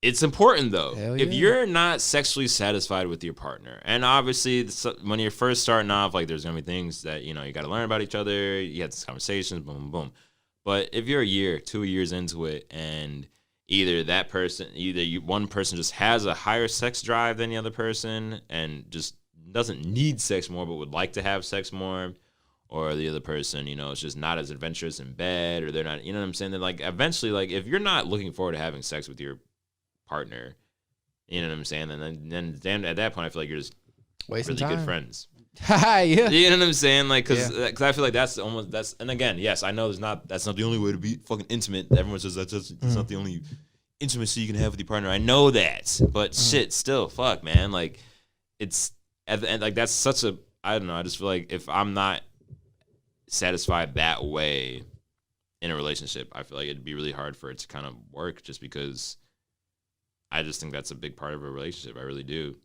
It's important, though. If you're not sexually satisfied with your partner, and obviously when you're first starting off, like, there's going to be things that, you know, you got to learn about each other. You have these conversations, boom, boom, boom. But if you're a year, 2 years into it, and one person just has a higher sex drive than the other person and just doesn't need sex more but would like to have sex more, or the other person, you know, is just not as adventurous in bed, or they're not, you know what I'm saying? Then, like, eventually, like, if you're not looking forward to having sex with your partner, you know what I'm saying? And then at that point, I feel like you're just wasting really time. Good friends. Yeah. You know what I'm saying? Like, because I feel like that's, and again, yes, I know that's not the only way to be fucking intimate. Everyone says that's not the only intimacy you can have with your partner. I know that, but shit, still, fuck, man. Like, it's, and like, that's such a, I don't know. I just feel like if I'm not satisfied that way in a relationship, I feel like it'd be really hard for it to kind of work, just because I just think that's a big part of a relationship. I really do.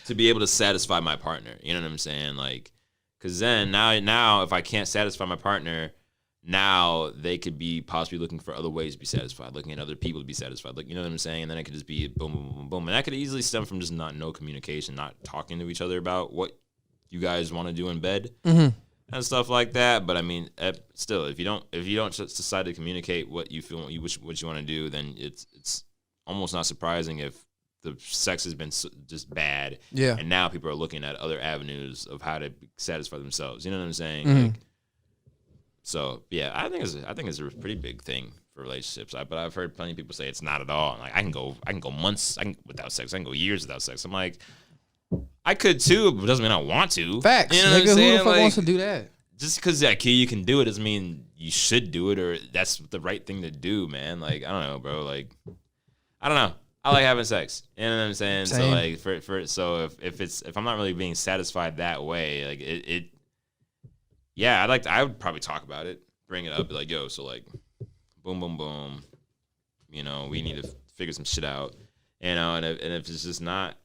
To be able to satisfy my partner, you know what I'm saying? Like, because then now if I can't satisfy my partner, now they could be possibly looking for other ways to be satisfied, looking at other people to be satisfied. Like, you know what I'm saying? And then it could just be boom, boom, boom, boom. And that could easily stem from just no communication, not talking to each other about what you guys want to do in bed and stuff like that. But I mean, still, if you don't just decide to communicate what you feel, what you want to do, then it's almost not surprising if the sex has been just bad. Yeah. And now people are looking at other avenues of how to satisfy themselves. You know what I'm saying? Like, So yeah, I think it's a pretty big thing for relationships. But I've heard plenty of people say it's not at all. Like I can go months without sex. I can go years without sex. I'm like, I could too, but it doesn't mean I want to. Facts. You know what I'm saying? Who the fuck like, wants to do that? Just because you can do it doesn't mean you should do it or that's the right thing to do, man. Like I don't know, bro. Like I don't know. I like having sex. You know what I'm saying? Same. So like so if I'm not really being satisfied that way, like it yeah, I would probably talk about it, bring it up, be like, yo, so like boom, boom, boom. You know, we need to figure some shit out. You know, and if it's just not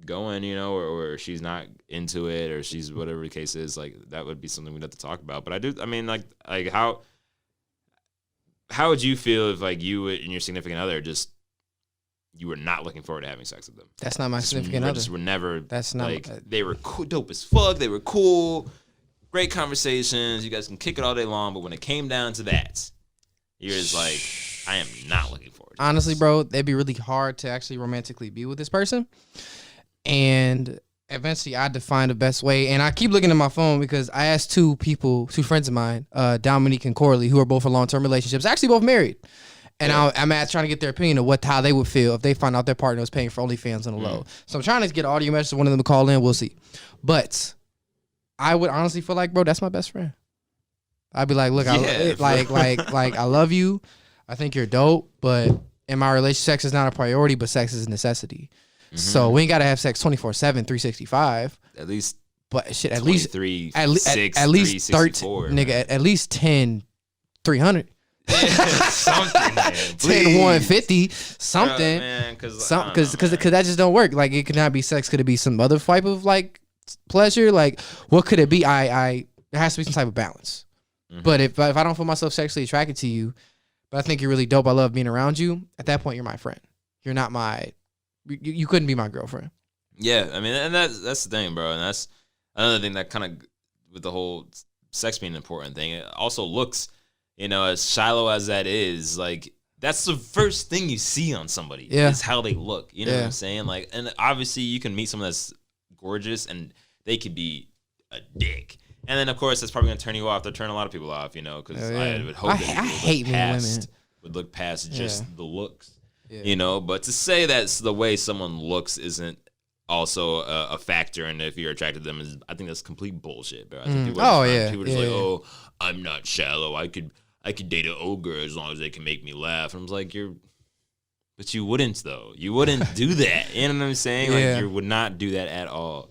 going, you know, or she's not into it, or she's whatever the case is, like that would be something we'd have to talk about. But I mean, like how would you feel if like you and your significant other just you were not looking forward to having sex with them? That's not my significant other. Just were never. That's not like they were cool, dope as fuck. They were cool, great conversations. You guys can kick it all day long, but when it came down to that, you're just like, I am not looking forward to honestly, this. bro, it'd be really hard to actually romantically be with this person. And eventually I defined the best way. And I keep looking at my phone because I asked two friends of mine, Dominique and Corley, who are both in long-term relationships, actually both married. And Yeah. I'm trying to get their opinion of how they would feel if they find out their partner was paying for OnlyFans on the low. So I'm trying to get audio message of one of them to call in. We'll see. But I would honestly feel like, bro, that's my best friend. I'd be like, look, I love you. I think you're dope, but in my relationship, sex is not a priority, but sex is a necessity. So we ain't gotta have sex 24/7, 365. At least, but shit, at 23, least at least 13, nigga, at least 10, 300. Something, man. 10, 150, something. Because that just don't work. Like it could not be sex. Could it be some other type of like pleasure? Like what could it be? There has to be some type of balance. But if I don't feel myself sexually attracted to you, but I think you're really dope, I love being around you, at that point you're my friend. You're not my. You couldn't be my girlfriend. Yeah, I mean, and that's the thing, bro. And that's another thing that kind of, with the whole sex being an important thing, it also looks, you know, as shallow as that is, like, that's the first thing you see on somebody is how they look. You know what I'm saying? Like, and obviously you can meet someone that's gorgeous and they could be a dick. And then, of course, that's probably going to turn you off. They'll turn a lot of people off, you know, because I would hope that would look past just the looks. Yeah. You know, but to say that the way someone looks isn't also a factor, and if you're attracted to them, I think that's complete bullshit, bro. I think people are just like, oh, I'm not shallow. I could date an ogre as long as they can make me laugh. And I'm like, but you wouldn't though. You wouldn't do that. You know what I'm saying? Like you would not do that at all.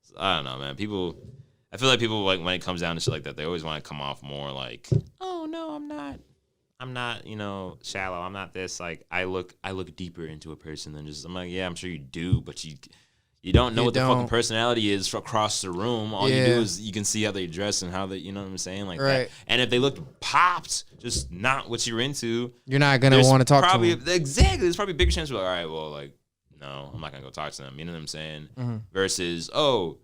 So, I don't know, man. I feel like people like when it comes down to shit like that, they always want to come off more like, oh no, I'm not, you know, shallow. I'm not this. Like I look deeper into a person than just. I'm like, yeah, I'm sure you do, but you don't know what the fucking personality is across the room. All you do is you can see how they dress and how they, you know what I'm saying, like that. And if they look popped, just not what you're into, you're not gonna want to talk to them. Exactly. There's probably a bigger chance. We're like, all right, well, like, no, I'm not gonna go talk to them. You know what I'm saying? Versus, oh,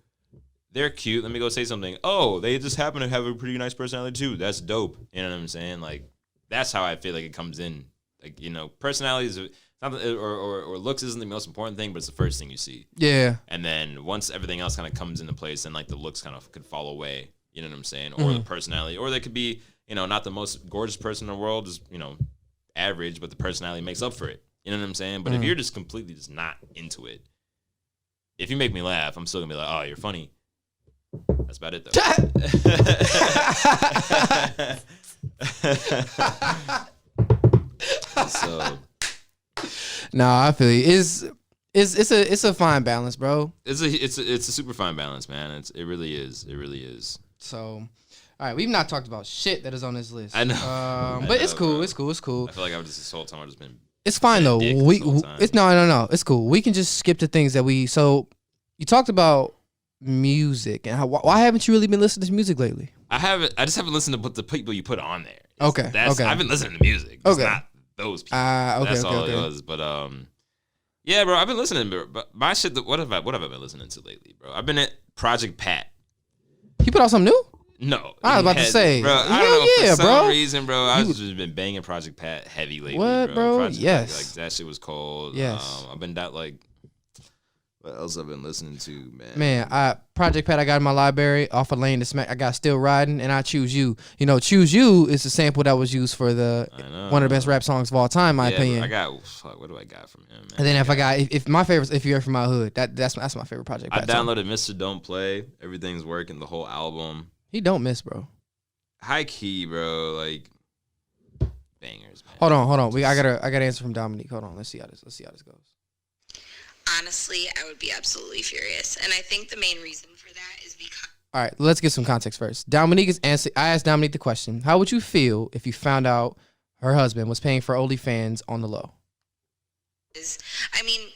they're cute. Let me go say something. Oh, they just happen to have a pretty nice personality too. That's dope. You know what I'm saying? Like. That's how I feel like it comes in. Like, you know, personality is or looks isn't the most important thing, but it's the first thing you see. Yeah. And then once everything else kind of comes into place, then like the looks kind of could fall away. You know what I'm saying? Or the personality, or they could be, you know, not the most gorgeous person in the world, just, you know, average, but the personality makes up for it. You know what I'm saying? But if you're just completely just not into it, if you make me laugh, I'm still gonna be like, oh, you're funny. That's about it though. So, I feel you. It's a fine balance, bro. It's a super fine balance, man. It really is. So, all right, we've not talked about shit that is on this list. I know, but it's cool. Bro. It's cool. I feel like this whole time I've just been. It's fine though. It's no. It's cool. We can just skip the things that we. So, you talked about music and why haven't you really been listening to music lately? I just haven't listened to the people you put on there. Okay. I've been listening to music. It's not those people. That's all it was. But yeah, bro, I've been listening. But my shit. What have I been listening to lately, bro? I've been at Project Pat. He put out something new? No, I was about to say, bro. I don't know, for some reason, bro. I've just been banging Project Pat heavy lately. What, bro? Yes, like that shit was cold. Yes, I've been that like. What else I've been listening to, man? Man, Project Pat I got in my library off of Lane to Smack. I got Still Riding, and I Choose You. You know, Choose You is the sample that was used for one of the best rap songs of all time, in my opinion. What do I got from him, man? And then if my favorite, If You're From My Hood, that's my favorite Project Pat I downloaded Mr. Don't Play. Everything's Working, the whole album. He don't miss, bro. High key, bro. Like bangers, man. Hold on. I got an answer from Dominique. Hold on. Let's see how this goes. Honestly, I would be absolutely furious. And I think the main reason for that is because... All right, let's get some context first. Dominique is answering. I asked Dominique the question. How would you feel if you found out her husband was paying for OnlyFans on the low? I mean,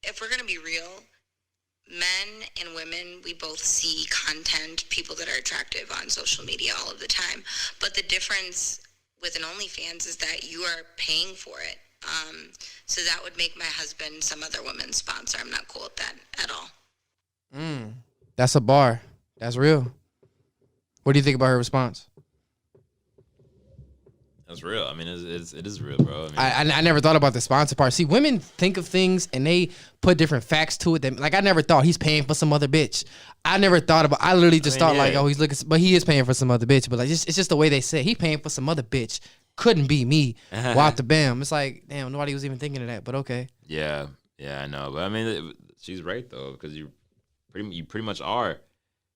if we're going to be real, men and women, we both see content, people that are attractive on social media all of the time. But the difference with an OnlyFans is that you are paying for it. So that would make my husband some other woman's sponsor. I'm not cool with that at all. That's a bar. That's real. What do you think about her response? That's real. I mean, it is real, bro. I never thought about the sponsor part. See, women think of things and they put different facts to it. Like, I never thought he's paying for some other bitch. I never thought about. I literally just thought like, oh, he's looking, but he is paying for some other bitch. But like, it's just the way they say it. He paying for some other bitch. Couldn't be me. Wop the bam. It's like, damn, nobody was even thinking of that. But okay. Yeah, I know. But I mean, she's right though, because you pretty much are.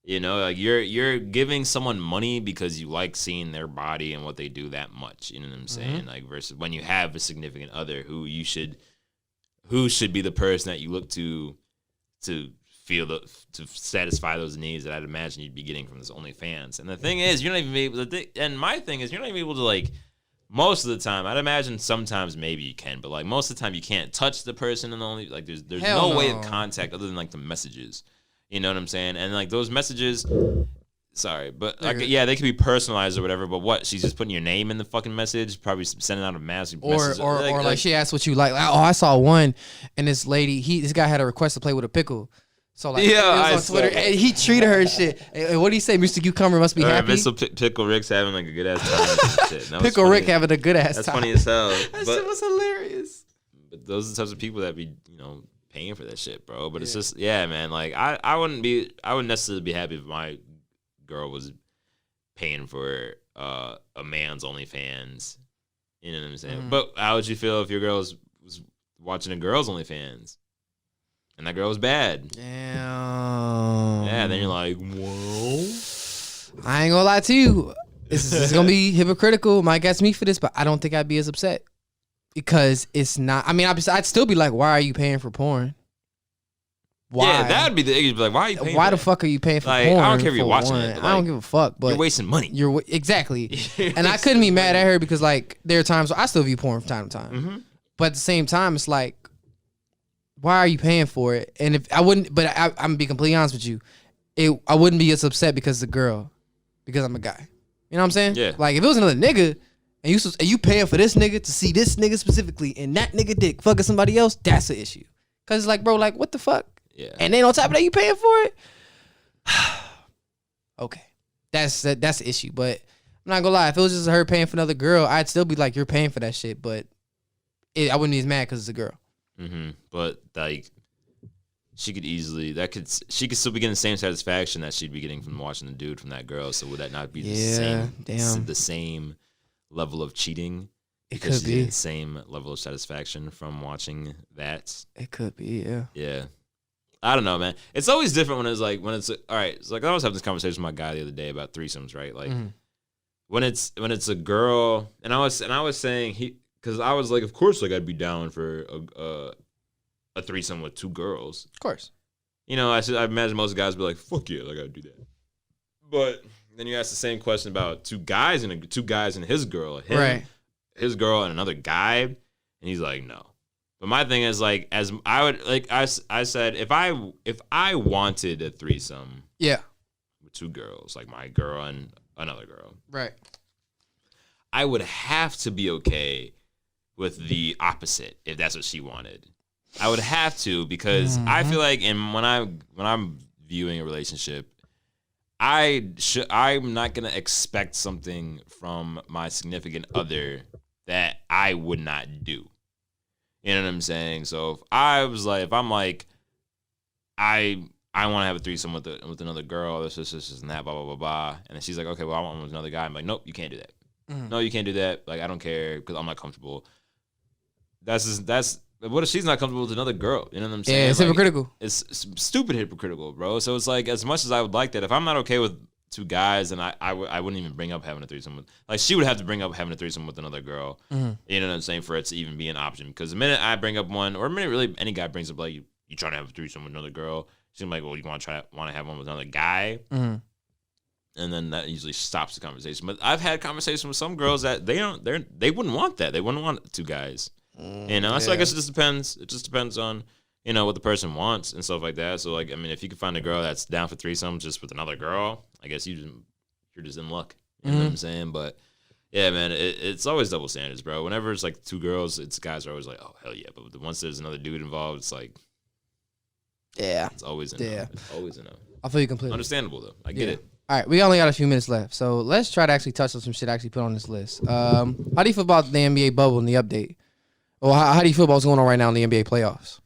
You know, like you're giving someone money because you like seeing their body and what they do that much. You know what I'm saying? Like versus when you have a significant other who should be the person that you look to to satisfy those needs that I'd imagine you'd be getting from this OnlyFans. And the thing is, you're not even able to. And my thing is, you're not even able to like. Most of the time, I'd imagine sometimes maybe you can, but like most of the time you can't touch the person and only like there's no way of contact other than like the messages. You know what I'm saying? And like those messages, sorry, but like, yeah, they can be personalized or whatever. But what? She's just putting your name in the fucking message, probably sending out a massive message. Or like she asked what you like. Oh, I saw one, and this guy had a request to play with a pickle. So like, yeah, it was on Twitter, and he treated her and shit. And what do you say, Mr. Cucumber must be happy? Mr. Pickle Rick's having like a good ass time. And shit. Pickle Rick having a good ass time. That's funny as hell. That shit was hilarious. But those are the types of people that be, paying for that shit, bro. But it's just, yeah, man. Like I wouldn't necessarily be happy if my girl was paying for a man's OnlyFans. You know what I'm saying? But how would you feel if your girl was watching a girl's OnlyFans? And that girl was bad. Damn. Yeah, then you're like, whoa. I ain't gonna lie to you. This is gonna be hypocritical. Mike asked me for this, but I don't think I'd be as upset. Because it's not. I mean, I'd still be like, why are you paying for porn? Why? Yeah, that would be the issue. Like, why are you paying Why for the fuck are you paying for like, porn? I don't care if you're watching it. Like, I don't give a fuck. But you're wasting money. Exactly. And I couldn't be mad at her because, like, there are times where I still view porn from time to time. Mm-hmm. But at the same time, it's like, why are you paying for it? And if I wouldn't, but I'm gonna be completely honest with you, I wouldn't be as upset because it's a girl, because I'm a guy. You know what I'm saying? Yeah. Like if it was another nigga, and you paying for this nigga to see this nigga specifically, and that nigga dick fucking somebody else, that's an issue. Cause it's like, bro, like what the fuck? Yeah. And then on top of that, you paying for it? Okay, that's the issue. But I'm not gonna lie, if it was just her paying for another girl, I'd still be like, you're paying for that shit. But I wouldn't be as mad because it's a girl. Mm-hmm. But like, she could still be getting the same satisfaction that she'd be getting from watching the dude from that girl. So would that not be the same level of cheating? It could be the same level of satisfaction from watching that. It could be, yeah. Yeah, I don't know, man. It's always different when it's all right. It's like I was having this conversation with my guy the other day about threesomes, right? Like when it's a girl, and I was saying because I was like, of course, like I'd be down for a threesome with two girls. Of course. I imagine most guys would be like, fuck yeah, like I'd do that. But then you ask the same question about two guys and his girl, his girl and another guy, and he's like, no. But my thing is like, as I would like, I said, if I wanted a threesome, with two girls, like my girl and another girl, right, I would have to be okay with the opposite if that's what she wanted. I would have to, because I feel like when I'm viewing a relationship, I'm not gonna expect something from my significant other that I would not do. You know what I'm saying? So if I'm like, I want to have a threesome with another girl, this, and that, blah, blah, blah, blah. And then she's like, okay, well, I want one with another guy. I'm like, nope, you can't do that. No, you can't do that. Like, I don't care because I'm not comfortable. What if she's not comfortable with another girl? You know what I'm saying? Yeah, it's hypocritical. It's stupid hypocritical, bro. So it's like, as much as I would like that, if I'm not okay with two guys, then I wouldn't even bring up having a threesome with, like, she would have to bring up having a threesome with another girl. You know what I'm saying? For it to even be an option. Because the minute I bring up one, or the minute really any guy brings up, like, you trying to have a threesome with another girl, she's like, well, you want to have one with another guy? And then that usually stops the conversation. But I've had conversations with some girls that they wouldn't want that. They wouldn't want two guys. You know, so I guess it just depends. It just depends on, you know, what the person wants and stuff like that. So, like, I mean, if you can find a girl that's down for threesomes just with another girl, I guess you're just in luck. You know what I'm saying? But yeah, man, it's always double standards, bro. Whenever it's like two girls, it's guys are always like, oh hell yeah. But once there's another dude involved, it's like, yeah, it's always a no. Yeah. It's always a no. I feel you completely. Understandable though. I get it. All right, we only got a few minutes left, so let's try to actually touch on some shit I actually put on this list. How do you feel about the NBA bubble and the update? Or how do you feel about what's going on right now in the NBA playoffs?